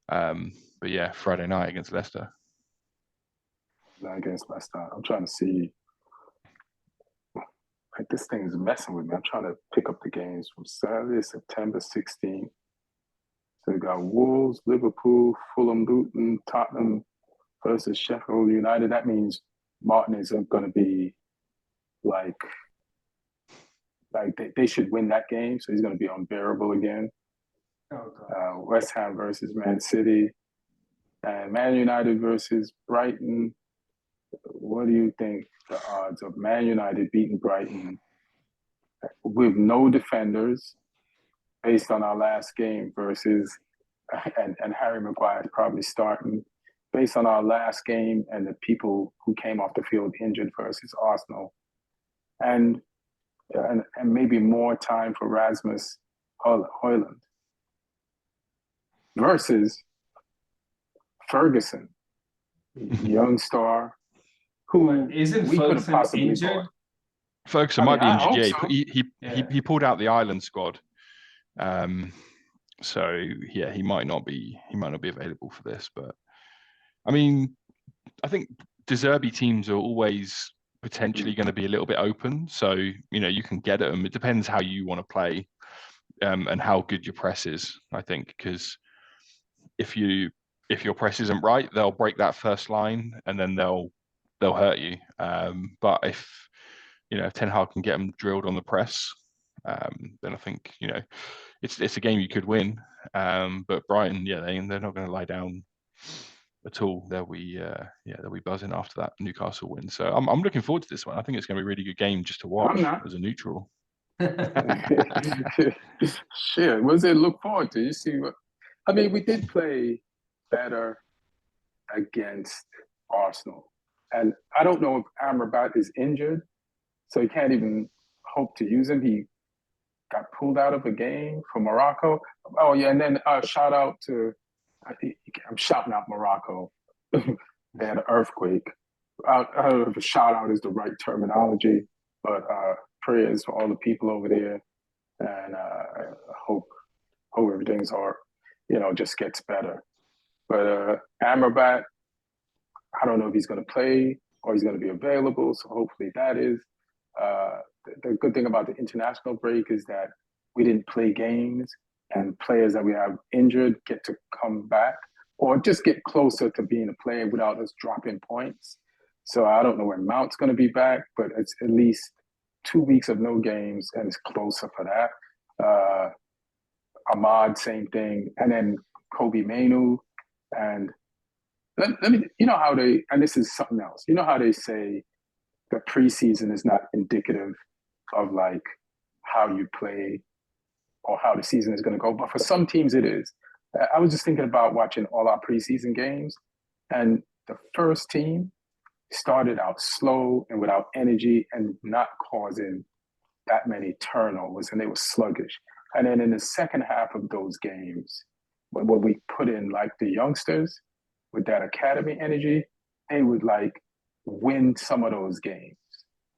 But yeah, Friday night against Leicester. I'm trying to see. Like this thing is messing with me. I'm trying to pick up the games from Saturday, September 16th. So we got Wolves, Liverpool, Fulham, Luton, Tottenham versus Sheffield United. That means Martin is going to be like they should win that game. So he's going to be unbearable again. Oh God. West Ham versus Man City, and Man United versus Brighton. What do you think the odds of Man United beating Brighton with no defenders based on our last game versus and Harry Maguire is probably starting based on our last game and the people who came off the field injured versus Arsenal, and and maybe more time for Rasmus Højlund versus Ferguson, young star who Isn't we could have Ferguson possibly injured? bought. Ferguson I might mean, be I injured. hope Yeah, so. he pulled out the Ireland squad. So yeah, he might not be available for this. But I mean, I think De Zerbi teams are always potentially going to be a little bit open. So you can get at them. It depends how you want to play, and how good your press is. I think because if your press isn't right, they'll break that first line and then they'll hurt you. But if Ten Hag can get them drilled on the press, then I think it's a game you could win. But Brighton, yeah, they're not going to lie down at all. They'll be buzzing after that Newcastle win. So I'm looking forward to this one. I think it's going to be a really good game just to watch I'm not. as a neutral. Shit, what does it look forward to? You see, I mean, we did play better against Arsenal, and I don't know if Amrabat is injured, so you can't even hope to use him. He got pulled out of a game for Morocco. Oh yeah, and then shout out to I'm shouting out Morocco. They had an earthquake. I don't know if a shout out is the right terminology, but prayers for all the people over there, and hope everything's just gets better. But Amrabat, I don't know if he's going to play or he's going to be available. So hopefully that is. The good thing about the international break is that we didn't play games, and players that we have injured get to come back or just get closer to being a player without us dropping points. So I don't know when Mount's going to be back, but it's at least 2 weeks of no games, and it's closer for that. Ahmad, same thing, and then Kobe Mainu, and let me, how they, and this is something else. You know how they say the preseason is not indicative of like how you play or how the season is going to go, but for some teams it is. I was just thinking about watching all our preseason games, and the first team started out slow and without energy and not causing that many turnovers, and they were sluggish. And then in the second half of those games, when we put in like the youngsters with that academy energy, they would like win some of those games.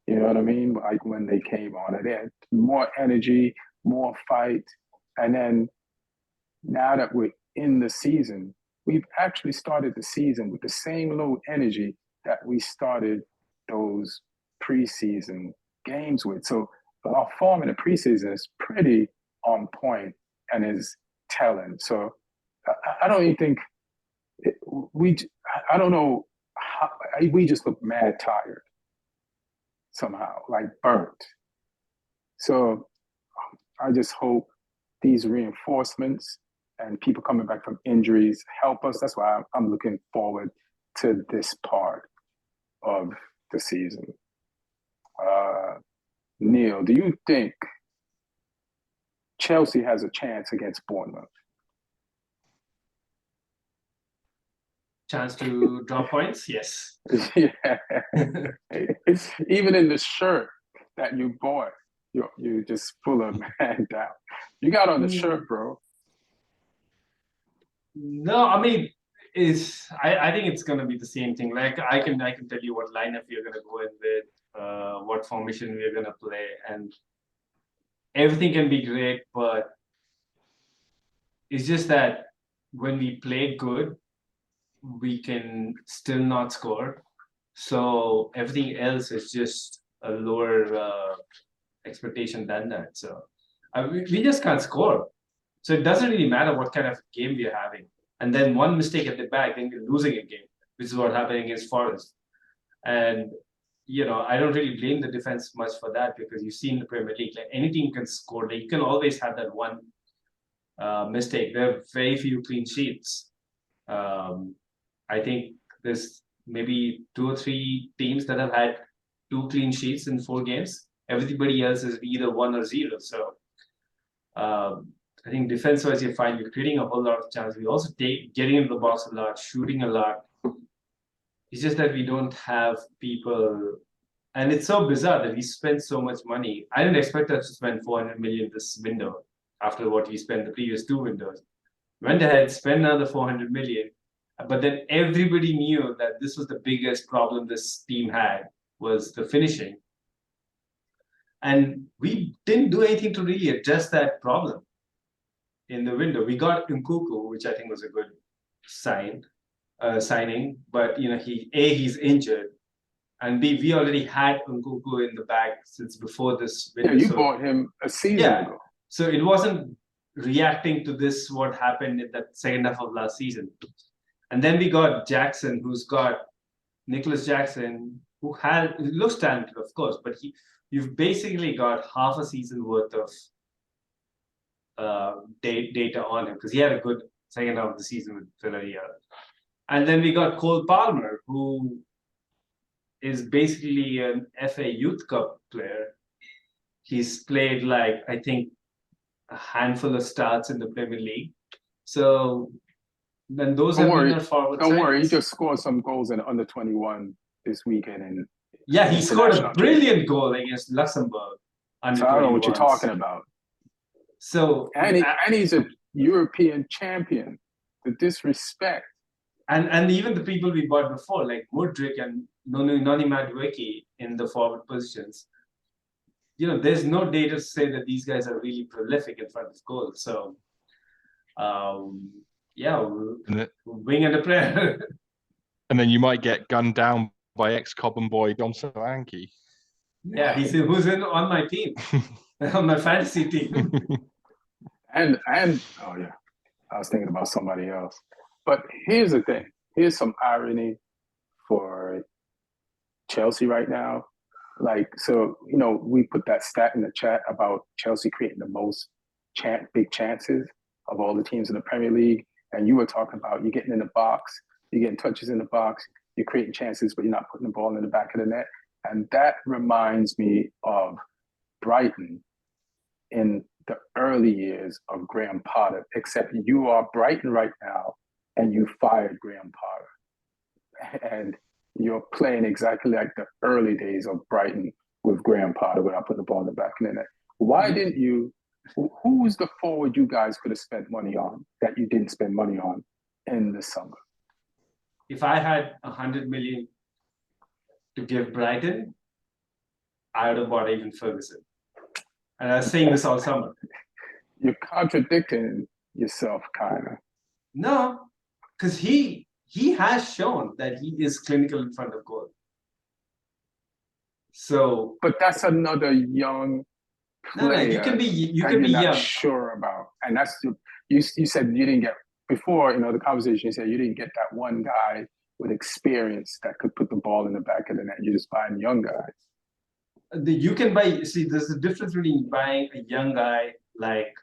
You know what I mean? Like when they came on, and they had more energy, more fight. And then now that we're in the season, we've actually started the season with the same low energy that we started those preseason games with. So our form in the preseason is pretty on point and is telling. So I don't even think I don't know how we just look mad tired somehow, like burnt. So I just hope these reinforcements and people coming back from injuries help us. That's why I'm looking forward to this part of the season. Neil, do you think Chelsea has a chance against Bournemouth? Chance to drop points? Yes. Yeah. Even in the shirt that you bought, you just full of man down. You got on the shirt, bro. No, I mean, I think it's gonna be the same thing. Like I can tell you what lineup we're gonna go in with, what formation we're gonna play, and everything can be great, but it's just that when we play good, we can still not score. So everything else is just a lower expectation than that. So we just can't score. So it doesn't really matter what kind of game we're having. And then one mistake at the back, then you're losing a game, which is what happened against Forest. And I don't really blame the defense much for that, because you see in the Premier League, like anything you can score. Like you can always have that one mistake. There are very few clean sheets. I think there's maybe 2 or 3 teams that have had 2 clean sheets in 4 games. Everybody else is either 1 or 0. So I think defense-wise, you're fine. You're creating a whole lot of chances. We also getting into the box a lot, shooting a lot. It's just that we don't have people, and it's so bizarre that we spend so much money. I didn't expect us to spend 400 million this window after what we spent the previous 2 windows. Went ahead, spent another 400 million, but then everybody knew that this was the biggest problem this team had, was the finishing. And we didn't do anything to really address that problem in the window. We got Nkuku, which I think was a good signing, but he's injured, and B, we already had Nkuku in the bag since before this window. Yeah, you bought him a season ago. So it wasn't reacting to this, what happened in that second half of last season. And then we got Jackson, who's got Nicholas Jackson, who looks talented, of course, but you've basically got half a season worth of data on him, because he had a good second half of the season with Villarreal. And then we got Cole Palmer, who is basically an FA Youth Cup player. He's played I think a handful of starts in the Premier League. So then those have been our forward. Don't worry, he just scored some goals in under 21 this weekend. He scored a brilliant goal against Luxembourg. So I don't know what you're talking about. So and he's a European champion. The disrespect. And even the people we bought before, like Mudryk and Noni Madueke in the forward positions, there's no data to say that these guys are really prolific in front of goal. So, wing and a prayer. And then you might get gunned down by ex-Cobham boy Dom Solanke. Yeah, who's on my team, on my fantasy team. And oh yeah, I was thinking about somebody else. But here's the thing. Here's some irony for Chelsea right now. We put that stat in the chat about Chelsea creating the most big chances of all the teams in the Premier League. And you were talking about you're getting in the box, you're getting touches in the box, you're creating chances, but you're not putting the ball in the back of the net. And that reminds me of Brighton in the early years of Graham Potter, except you are Brighton right now, and you fired Graham Potter. And you're playing exactly like the early days of Brighton with Graham Potter without putting the ball in the back of the net. Why didn't you? Who was the forward you guys could have spent money on that you didn't spend money on in the summer? If I had 100 million to give Brighton, I would have bought even Ferguson. And I was saying this all summer. You're contradicting yourself, kind of. No, because he has shown that he is clinical in front of goal. So, but that's another young player. No, you can be young. Not sure about, and that's you said you didn't get before. The conversation you said you didn't get that one guy with experience that could put the ball in the back of the net. You just buying young guys. You can buy. See, there's a difference between buying a young guy like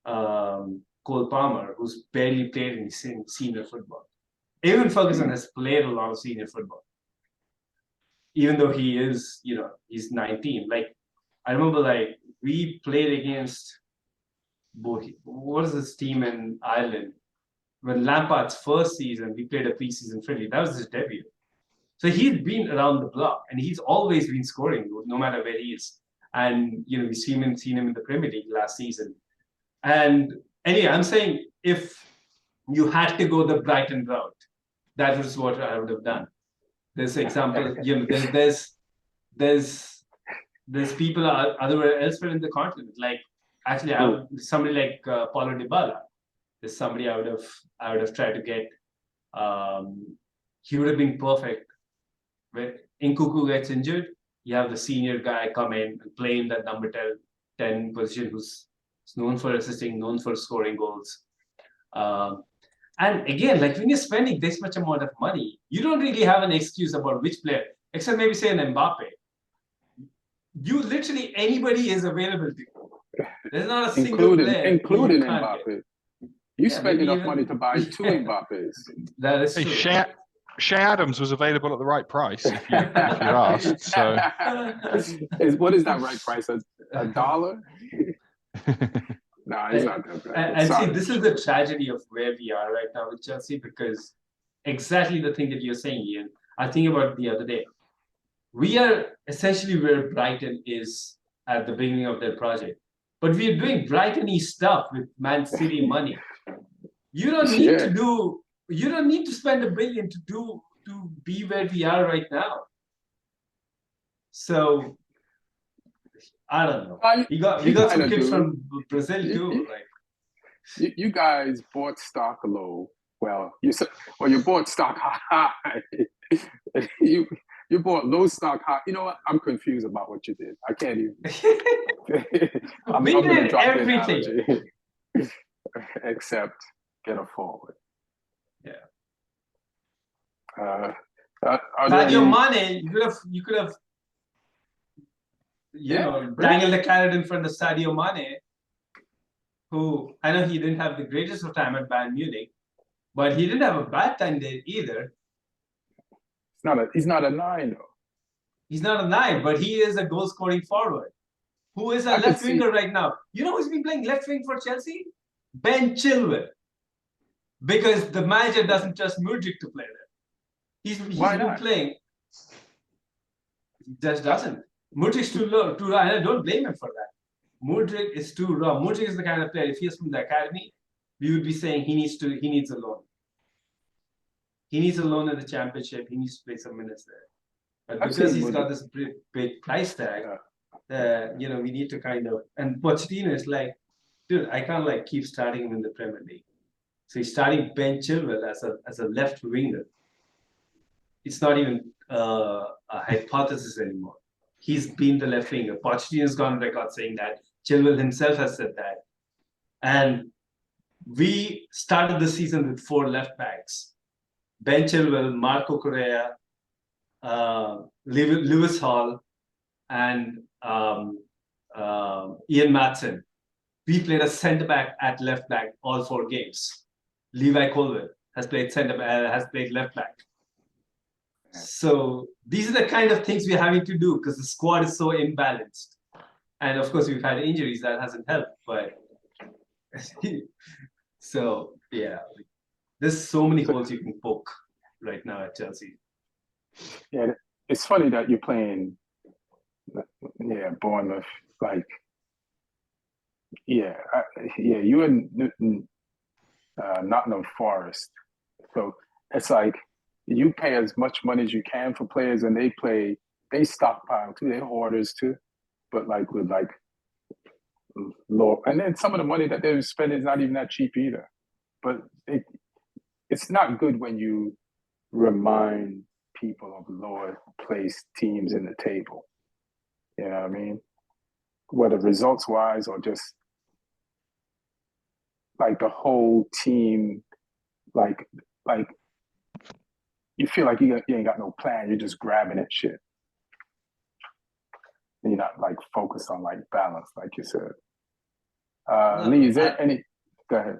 Cole Palmer, who's barely played in senior football. Even Ferguson has played a lot of senior football, even though he is, he's 19. I remember, we played against what is this team in Ireland? When Lampard's first season, we played a preseason friendly. That was his debut. So he's been around the block, and he's always been scoring, no matter where he is. And we've seen him in the Premier League last season. And anyway, I'm saying if you had to go the Brighton route, that was what I would have done. There's example, there's people elsewhere in the continent. Somebody like Paulo Dybala is somebody I would have tried to get. He would have been perfect. When Nkuku gets injured, you have the senior guy come in and play in that number 10 position, who's known for assisting, known for scoring goals. And again, when you're spending this much amount of money, you don't really have an excuse about which player, except maybe say an Mbappe. You literally, anybody is available to you. There's not a single player including you can't get. Mbappe. You spend maybe enough even- money to buy 2 Mbappes. That is Hey, true. Shea Adams was available at the right price if you asked. So What is that right price? $1? Nah, he's not that bad. And see, this is the tragedy of where we are right now with Chelsea, because exactly the thing that you're saying, Ian. I think about it the other day. We are essentially where Brighton is at the beginning of their project, but we are doing Brighton-y stuff with Man City money. You don't need to do. You don't need to spend $1 billion to be where we are right now. So I don't know. We got some kids from Brazil too, right? You guys bought stock low. Well, you bought stock high. you bought low stock high. You know what? I'm confused about what you did. I can't even. I'm going to drop everything. the analogy. Except get a forward. Yeah. Sadio Mane, you could have dangled the carrot in front of Sadio Mane, who I know he didn't have the greatest of time at Bayern Munich, but he didn't have a bad time there either. He's not a 9 though. He's not a 9, but he is a goal-scoring forward who is a left winger right now. You know who's been playing left wing for Chelsea? Ben Chilwell. Because the manager doesn't trust Mudryk to play there. He's been playing. He just doesn't. Mudryk's too low, too raw, and I don't blame him for that. Mudryk is too raw. Mudryk is the kind of player, if he was from the academy, we would be saying he needs a loan. He needs a loan in the championship. He needs to play some minutes there. But because he's got this big price tag, we need to kind of. And Pochettino is like, dude, I can't keep starting him in the Premier League. So he's starting Ben Chilwell as a left winger. It's not even a hypothesis anymore. He's been the left winger. Pochettino's gone on record saying that. Chilwell himself has said that. And we started the season with 4 left backs. Ben Chilwell, Marco Correa, Lewis Hall, and Ian Maatsen. We played a centre back at left back all 4 games. Levi Colwill has played left back. So these are the kind of things we're having to do because the squad is so imbalanced. And of course, we've had injuries that hasn't helped. But so yeah, there's so many holes you can poke right now at Chelsea. Yeah, it's funny that you're playing. Bournemouth. You and Nottingham Forest. So it's like you pay as much money as you can for players, and they stockpile too. They're hoarders too, but with low. And then some of the money that they're spending is not even that cheap either. But it's not good when you remind people of lower placed teams in the table. You know what I mean? Whether results wise or just the whole team, you feel like you ain't got no plan. You're just grabbing at shit. And you're not focused on balance, like you said. Lee, is there any? Go ahead.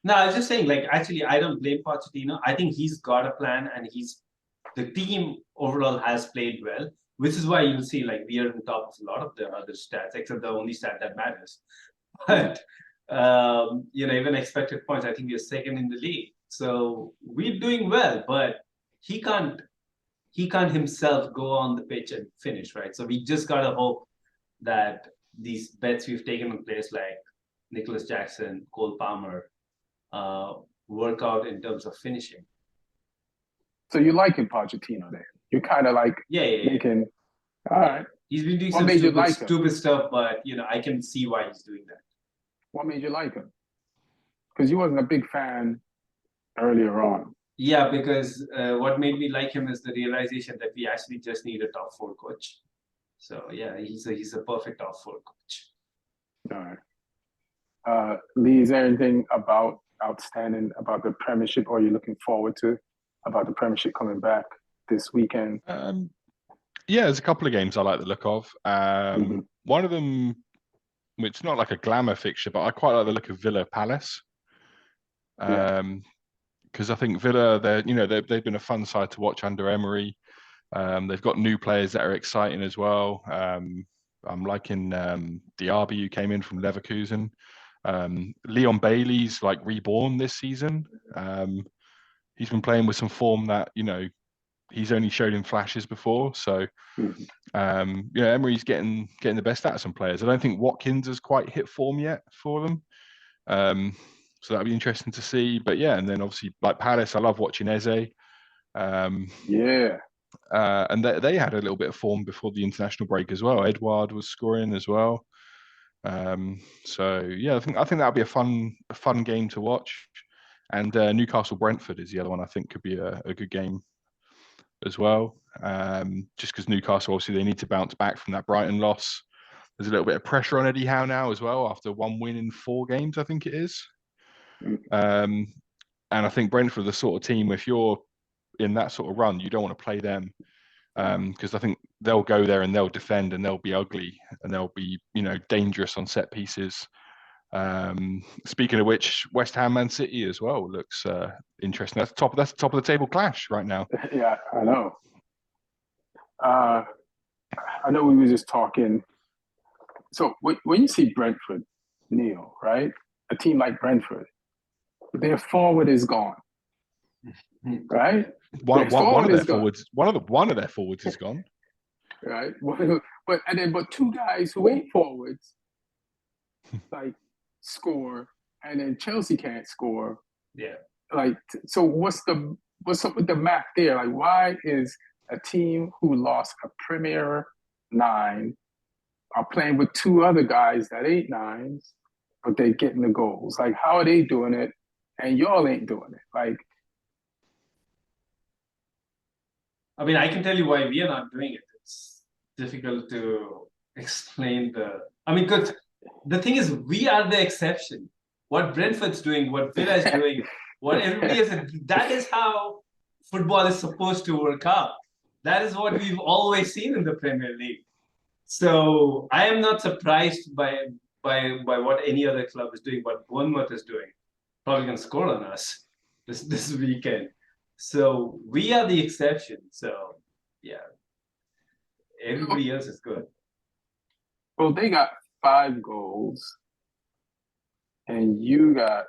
No, I was just saying, actually, I don't blame Pochettino. I think he's got a plan, and the team overall has played well, which is why you'll see we are on top of a lot of the other stats, except the only stat that matters. But even expected points, I think we're second in the league. So we're doing well, but he can't himself go on the pitch and finish, right? So we just gotta hope that these bets we've taken on players like Nicholas Jackson, Cole Palmer, work out in terms of finishing. So you like him, Pochettino, then? You're kind of making. All right. He's been doing some stupid stuff, but I can see why he's doing that. What made you like him? Because you wasn't a big fan earlier on. Yeah, because what made me like him is the realization that we actually just need a top 4 coach. So yeah, he's a perfect top 4 coach. All right. Lee, is there anything outstanding about the Premiership, or are you looking forward to about the Premiership coming back this weekend? Yeah, there's a couple of games I like the look of. One of them It's not like a glamour fixture, but I quite like the look of Villa Palace. Because I think Villa, they've been a fun side to watch under Emery. They've got new players that are exciting as well. I'm liking Diaby, who came in from Leverkusen. Leon Bailey's like reborn this season. He's been playing with some form that he's only showed in flashes before. So Emery's getting the best out of some players. I don't think Watkins has quite hit form yet for them. So that'll be interesting to see. But yeah, and then obviously like Palace, I love watching Eze. And they had a little bit of form before the international break as well. Edouard was scoring as well. So yeah, I think that'll be a fun game to watch. And Newcastle Brentford is the other one I think could be a good game as well. Just because Newcastle, obviously, they need to bounce back from that Brighton loss. There's a little bit of pressure on Eddie Howe now as well after one win in 4 games, I think it is. And I think Brentford are the sort of team, if you're in that sort of run, you don't want to play them because I think they'll go there and they'll defend and they'll be ugly and they'll be, dangerous on set pieces. Speaking of which, West Ham Man City as well looks interesting. That's the top of the table clash right now. Yeah, I know. I know we were just talking. So when you see Brentford, Neil, right? A team like Brentford, their forward is gone, right? One of their forwards is gone, right? But 2 guys who ain't forwards, like score, and then Chelsea can't score. Yeah. Like, so what's up with the math there? Like, why is a team who lost a Premier 9 are playing with 2 other guys that ain't 9s, but they're getting the goals? Like, how are they doing it, and y'all ain't doing it? Like, I mean, I can tell you why we are not doing it. It's difficult to explain because the thing is, we are the exception. What Brentford's doing, what Villa is doing, what everybody is, that is how football is supposed to work out. That is what we've always seen in the Premier League. So I am not surprised by what any other club is doing, what Bournemouth is doing. Probably going to score on us this weekend. So we are the exception. So yeah, everybody else is good. well, they got 5 goals, and you got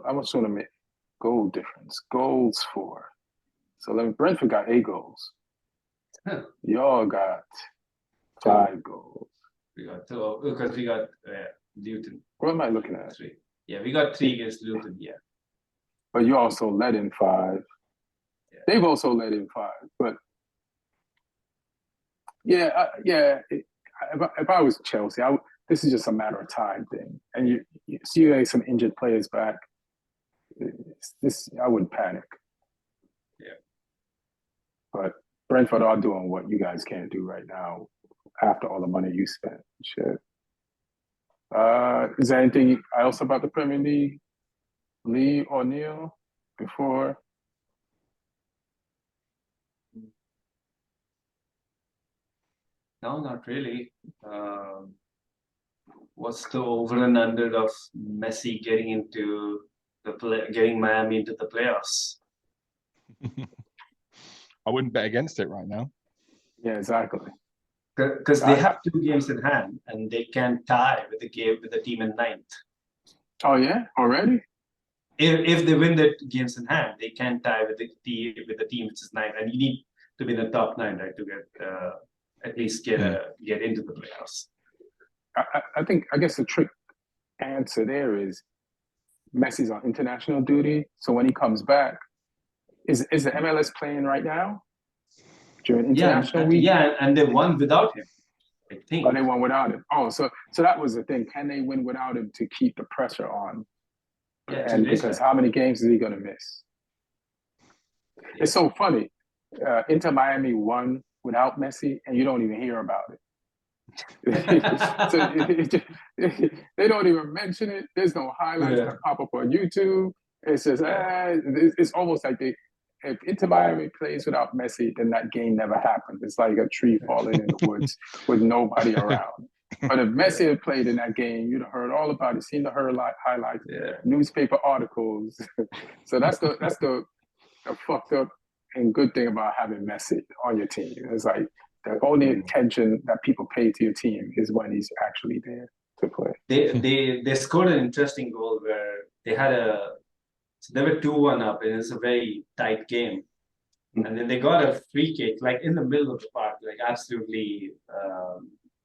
I'm assuming make goal difference. Goals 4. So Brentford got 8 goals. Y'all got 5 goals. We got 2 because we got Luton. What am I looking at? 3. Yeah, we got 3 against Luton. Yeah. But you also let in 5. Yeah. They've also let in 5. But if I was Chelsea, this is just a matter of time thing. And you see some injured players back. I wouldn't panic. Yeah. But Brentford are doing what you guys can't do right now after all the money you spent. Shit. Is there anything else about the Premier League, Lee or Neil, before? No, not really. What's the over and under of Messi getting Miami into the playoffs? I wouldn't bet against it right now. Yeah, exactly. Because they have 2 games in hand, and they can tie with the team in 9th. Oh yeah, already? If they win the games in hand, they can tie with the team which is 9th, and you need to be in the top 9, right, to get at least get into the playoffs. I guess the trick answer there is Messi's on international duty, so when he comes back, is the MLS playing right now during international week? Yeah, and they won without him, I think. Oh, they won without him. Oh, so that was the thing. Can they win without him to keep the pressure on? Yeah, and because how many games is he going to miss? Yeah. It's so funny. Inter Miami won without Messi, and you don't even hear about it. They don't even mention it. There's no highlights that pop up on YouTube. It's just it's almost like if Inter Miami plays without Messi, then that game never happened. It's like a tree falling in the woods with nobody around. But if Messi had played in that game, you'd have heard all about it, seen the highlights, Yeah. newspaper articles. So that's the fucked up and good thing about having Messi on your team. It's like the only attention that people pay to your team is when he's actually there to play. They scored an interesting goal where they were 2-1 up, and it's a very tight game. And then they got a free kick, like in the middle of the park, like absolutely,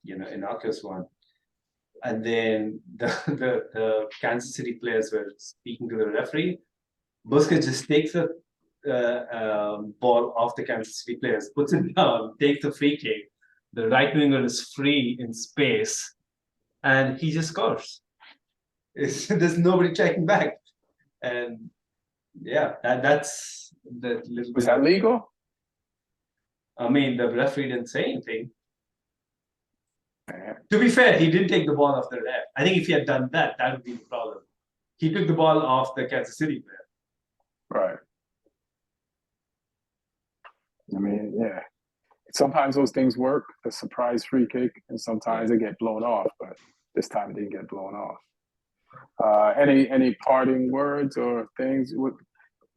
innocuous one. And then the Kansas City players were speaking to the referee. Busquets just takes the ball off the Kansas City players, puts it down, takes the free kick. The right winger is free in space, and he just scores. There's nobody checking back, and yeah, that's the little. Was that legal? I mean, the referee didn't say anything. To be fair, he didn't take the ball off the ref. I think if he had done that, that would be the problem. He took the ball off the Kansas City player. Right. I mean, yeah. Sometimes those things work, a surprise free kick, and sometimes they get blown off, but this time it didn't get blown off. Any parting words or things?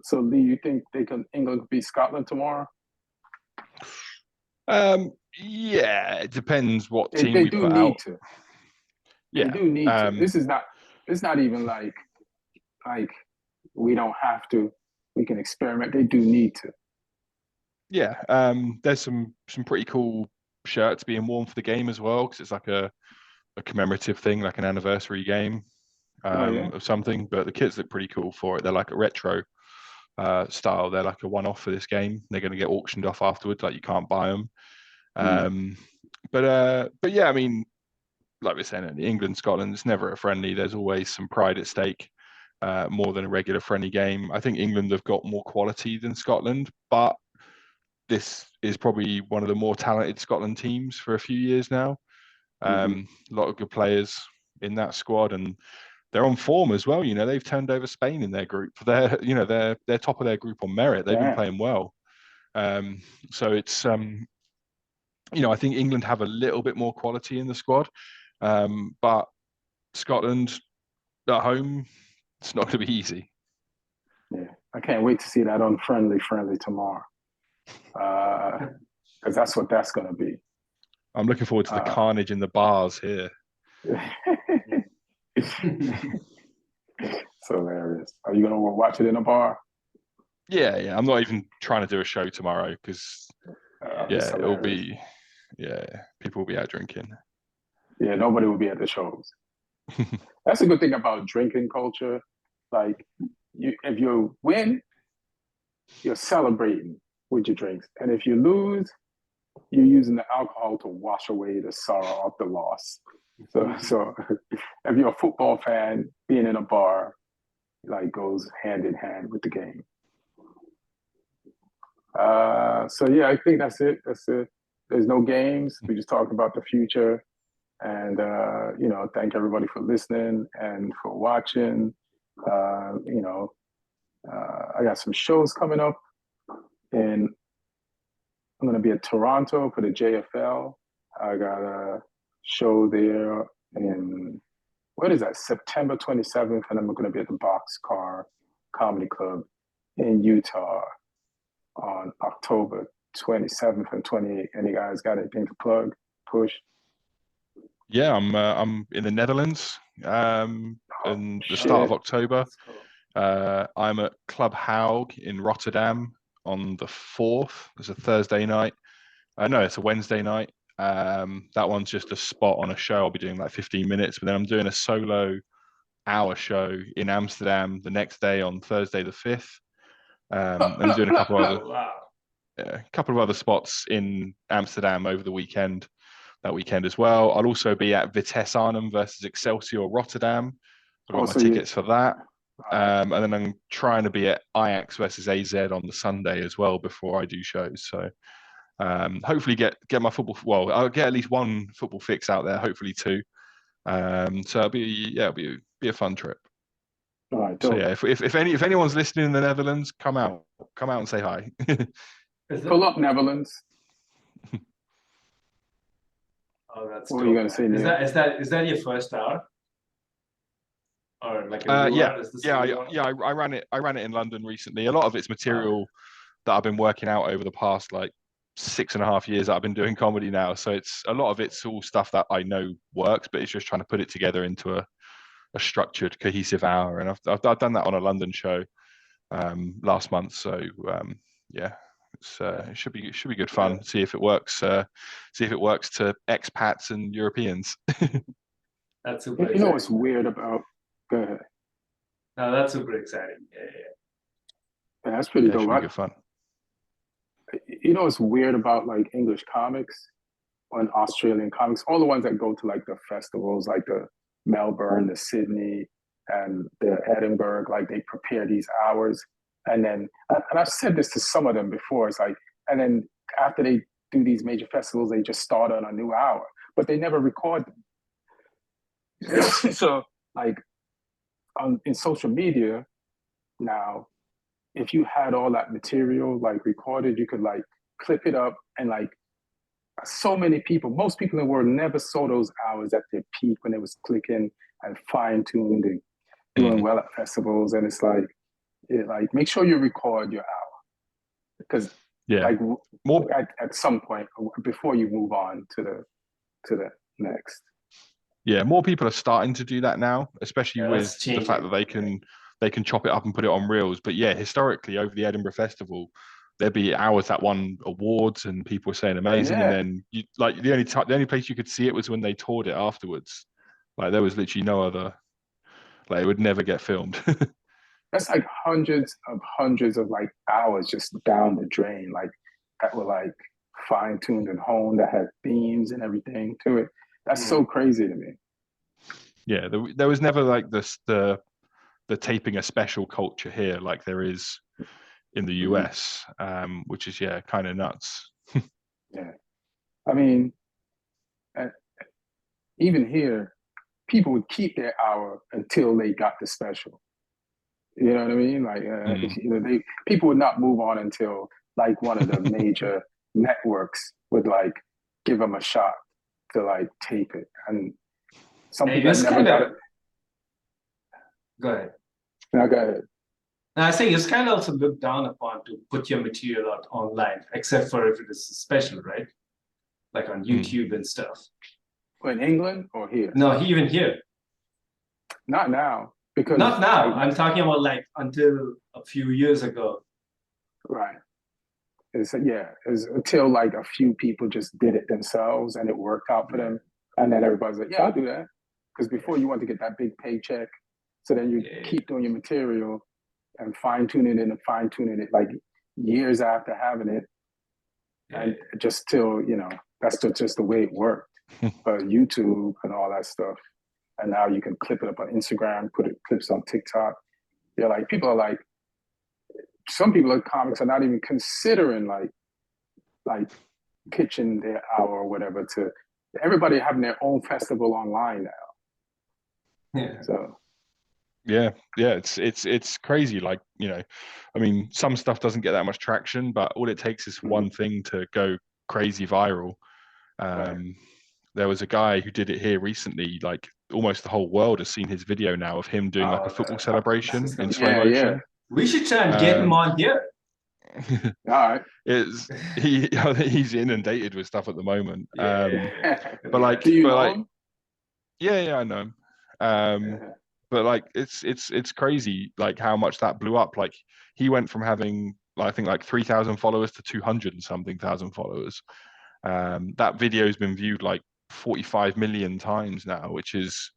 So, Lee, you think England could beat Scotland tomorrow? Yeah, it depends what team they we do put need out. to. Yeah, they do need to. It's not even like we don't have to. We can experiment. They do need to. Yeah, there's some pretty cool shirts being worn for the game as well, because it's like a commemorative thing, like an anniversary game of something. But the kits look pretty cool for it. They're like a retro style. They're like a one-off for this game. They're going to get auctioned off afterwards. Like you can't buy them. But yeah, I mean, like we're saying, England, Scotland, it's never a friendly. There's always some pride at stake, more than a regular friendly game. I think England have got more quality than Scotland, but this is probably one of the more talented Scotland teams for a few years now. A lot of good players in that squad, and they're on form as well. You know, they've turned over Spain in their group. They're top of their group on merit. They've been playing well. So it's I think England have a little bit more quality in the squad, but Scotland at home, it's not going to be easy. Yeah, I can't wait to see that on friendly tomorrow, because that's what that's going to be. I'm looking forward to the carnage in the bars here. It's hilarious. Are you going to watch it in a bar? Yeah. I'm not even trying to do a show tomorrow because it'll be people will be out drinking. Yeah, nobody will be at the shows. That's a good thing about drinking culture. Like, if you win, you're celebrating with your drinks, and if you lose, you're using the alcohol to wash away the sorrow of the loss. So if you're a football fan, being in a bar like goes hand in hand with the game. So yeah, I think that's it. There's no games. We just talked about the future, and thank everybody for listening and for watching. I got some shows coming up, and I'm going to be at Toronto for the JFL. I got a show there in, what is that, September 27th, and I'm going to be at the Boxcar Comedy Club in Utah on October 27th and 28th. Any guys got anything to plug, push? Yeah, I'm in the Netherlands in the start of October. I'm at Club Haug in Rotterdam on the 4th. It's a Thursday night. No, it's a Wednesday night. That one's just a spot on a show. I'll be doing like 15 minutes, but then I'm doing a solo hour show in Amsterdam the next day on Thursday the 5th. And I'm doing a couple of other spots in Amsterdam over the weekend. That weekend as well. I'll also be at Vitesse Arnhem versus Excelsior Rotterdam. I've got my tickets for that. And then I'm trying to be at Ajax versus AZ on the Sunday as well before I do shows. So hopefully get my football. Well, I'll get at least one football fix out there. Hopefully two. So it'll be a fun trip. All right. So yeah, if anyone's listening in the Netherlands, come out and say hi. Pull up, Netherlands. Oh, that's What were you dope, gonna say, man. Is Neil? that your first hour? Or like a new Yeah, hour? Is this a yeah, new hour? I ran it. I ran it in London recently. A lot of it's material that I've been working out over the past like 6.5 years that I've been doing comedy now. So it's a lot of it's all stuff that I know works, but it's just trying to put it together into a structured, cohesive hour. And I've done that on a London show last month. So yeah, it should be good fun. See if it works. See if it works to expats and Europeans. That's super You know what's exciting. weird about? Go ahead. No, that's super exciting. Yeah, Yeah, that's pretty Yeah, it dope. should be good fun. You know what's weird about like English comics and Australian comics? All the ones that go to like the festivals, like the Melbourne, the Sydney, and the Edinburgh, like they prepare these hours, and then and I've said this to some of them before. It's like, and then after they do these major festivals, they just start on a new hour, but they never record them. So like in social media now, if you had all that material like recorded, you could like clip it up and like so many people, most people in the world never saw those hours at their peak when it was clicking and fine tuned and doing Mm. well at festivals. And it's like, like make sure you record your hour because Yeah, like more. at some point before you move on to the next. Yeah, more people are starting to do that now, especially yeah, that's with the fact changing. that they can chop it up and put it on reels. But yeah, historically over the Edinburgh Festival, there'd be hours that won awards and people were saying amazing, and Yeah, then you like the only place you could see it was when they toured it afterwards. Like there was literally no other, like it would never get filmed. that's like hundreds of like hours just down the drain, like that were like fine tuned and honed, that had themes and everything to it. That's so Mm. crazy to me. Yeah, there was never like this the taping a special culture here like there is in the Mhm. US, which is yeah, kind of nuts. Yeah, I mean, uh, even here, people would keep their hour until they got the special. You know what I mean? Like, Mm. you know, they people would not move on until like one of the major networks would like give them a shot to like tape it, and some And people that it's never kind got of it. go ahead. Now, go ahead. Now, I think it's kind of also looked down upon to put your material out online, except for if it is special, right? Like on Mm. YouTube and stuff. In England or here? No, even here. Not now, because Not now. like I'm talking about like until a few years ago. right, it's yeah, it's until like a few people just did it themselves and it worked out for Yeah, them, and then everybody's like, yeah, I'll do that, because yeah, before you want to get that big paycheck, so then you yeah, keep doing your material and fine tuning it and fine tuning it like years after having it, yeah, and just till you know that's just the way it worked. But YouTube and all that stuff, and now you can clip it up on Instagram, put it clips on TikTok. Yeah, like people are like some people in comics are not even considering like pitching their hour or whatever to everybody having their own festival online now. yeah. So Yeah, yeah, it's crazy. Like, you know, I mean, some stuff doesn't get that much traction, but all it takes is mhm, one thing to go crazy viral. right. Um, there was a guy who did it here recently, like almost the whole world has seen his video now of him doing like a Oh, football this celebration is in gonna be slow Yeah, great. yeah. motion. We should try and get him Um, on here. All right. it's he's inundated with stuff at the moment. Yeah, But we like, got Do you but know like, him? yeah, I know him. Um, Yeah. but like it's crazy like how much that blew up. Like he went from having I think like 3,000 followers to 200 and something thousand followers. That video's been viewed like 45 million times now, which is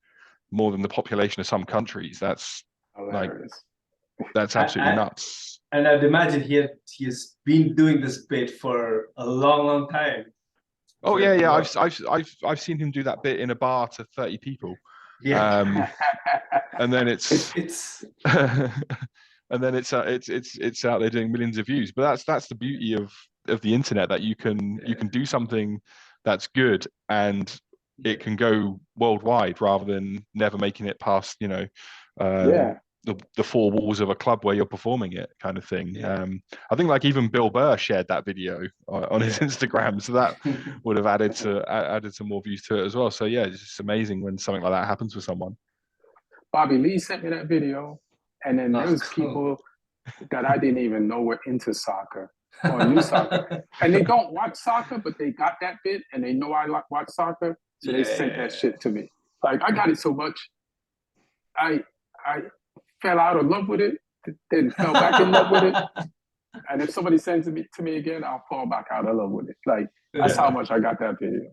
more than the population of some countries. Like Hilarious. that's absolutely I, nuts. and I'd imagine he has been doing this bit for a long, long time Oh before yeah, it yeah. blew up. I've seen him do that bit in a bar to 30 people. Yeah, Um, and then it's it's and then it's out there doing millions of views. But that's the beauty of the internet, that you yeah, can do something that's good and yeah, it can go worldwide rather than never making it past, Yeah. the four walls of a club where you're performing it, kind of thing. Yeah. I think like even Bill Burr shared that video on his Instagram, so that would have added some more views to it as well. So yeah, it's just amazing when something like that happens with someone. Bobby Lee sent me that video, and then there Oh, was people that I didn't even know were into soccer or knew soccer, and they don't watch soccer, but they got that bit, and they know I watch soccer, so they sent that shit to me. Like I got it so much, I fell out of love with it, then fell back in love with it. And if somebody sends it to me again, I'll fall back out of love with it. Like that's how much I got that video.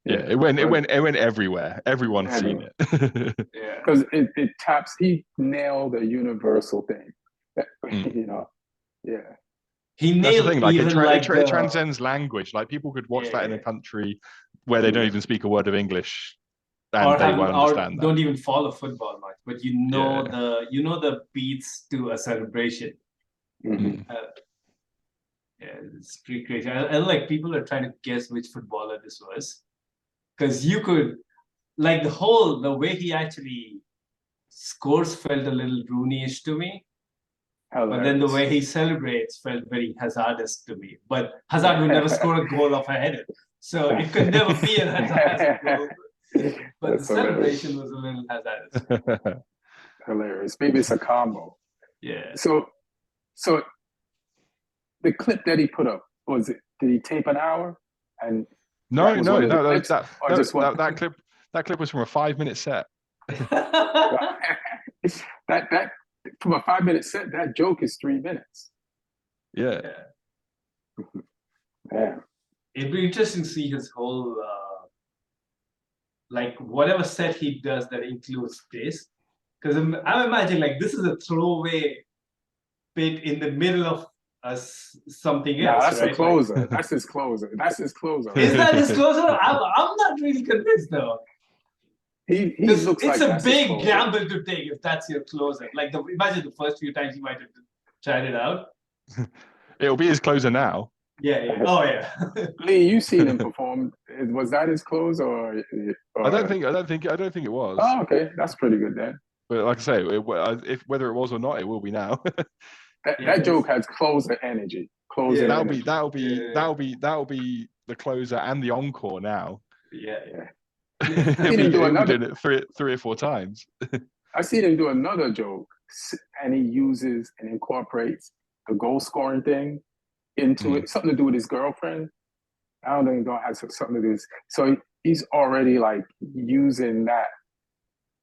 Yeah, it went everywhere. Everyone's seen it. Yeah. Because it taps. He nailed a universal thing. You know. Yeah. He That's the nailed thing. Like even it transcends language. Like people could watch that in a country where they don't even speak a word of English, and they won't understand that. Don't even follow football much, but you know the beats to a celebration. Mm-hmm. Yeah, it's pretty crazy. And like people are trying to guess which footballer this was, because you could like the way he actually scores felt a little Rooney-ish to me. Hilarious. But then the way he celebrates felt very Hazard-esque to me. But Hazard would never score a goal off a header. So it could never be an Hazard goal. But the celebration was a little Hazard. Hilarious. Maybe it's a combo. Yeah. So the clip that he put up, did he tape an hour? And no, that clip was from a 5-minute set. that from a 5-minute set, that joke is 3 minutes. Yeah. Yeah. It'd be interesting to see his whole like whatever set he does that includes this. Because I'm imagining like this is a throwaway bit in the middle of something else. That's right? a closer. Like, that's his closer. That's his closer. Is that his closer? I'm not really convinced though. He looks it's like a big gamble to take if that's your closer. Like imagine the first few times he might have tried it out. It'll be his closer now. Yeah. Oh yeah. Lee, you seen him perform? Was that his close or? I don't think it was. Oh, okay, that's pretty good then. But like I say, if whether it was or not, it will be now. that joke has closer energy. Closer. Yeah, that'll be the closer and the encore now. Yeah. I seen him do another. Doing it three or four times. I seen him do another joke, and he uses and incorporates the goal scoring thing into it. Something to do with his girlfriend. I don't think it has something to do with this. So he's already like using that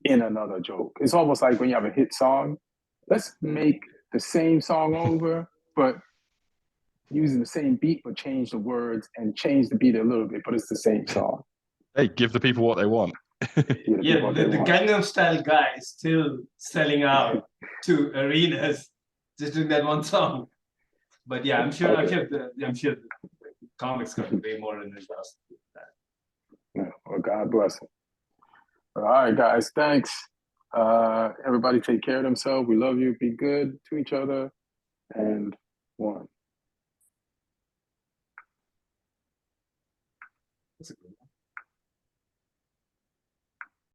in another joke. It's almost like when you have a hit song, let's make the same song over, but using the same beat, but change the words and change the beat a little bit, but it's the same song. Hey, give the people what they want. The Gangnam Style guy is still selling out to arenas just doing that one song. But yeah, I'm sure the comics got way more in his house. Yeah, well, God bless him. All right, guys, thanks. Everybody take care of themselves. We love you. Be good to each other. And one. That's a good one.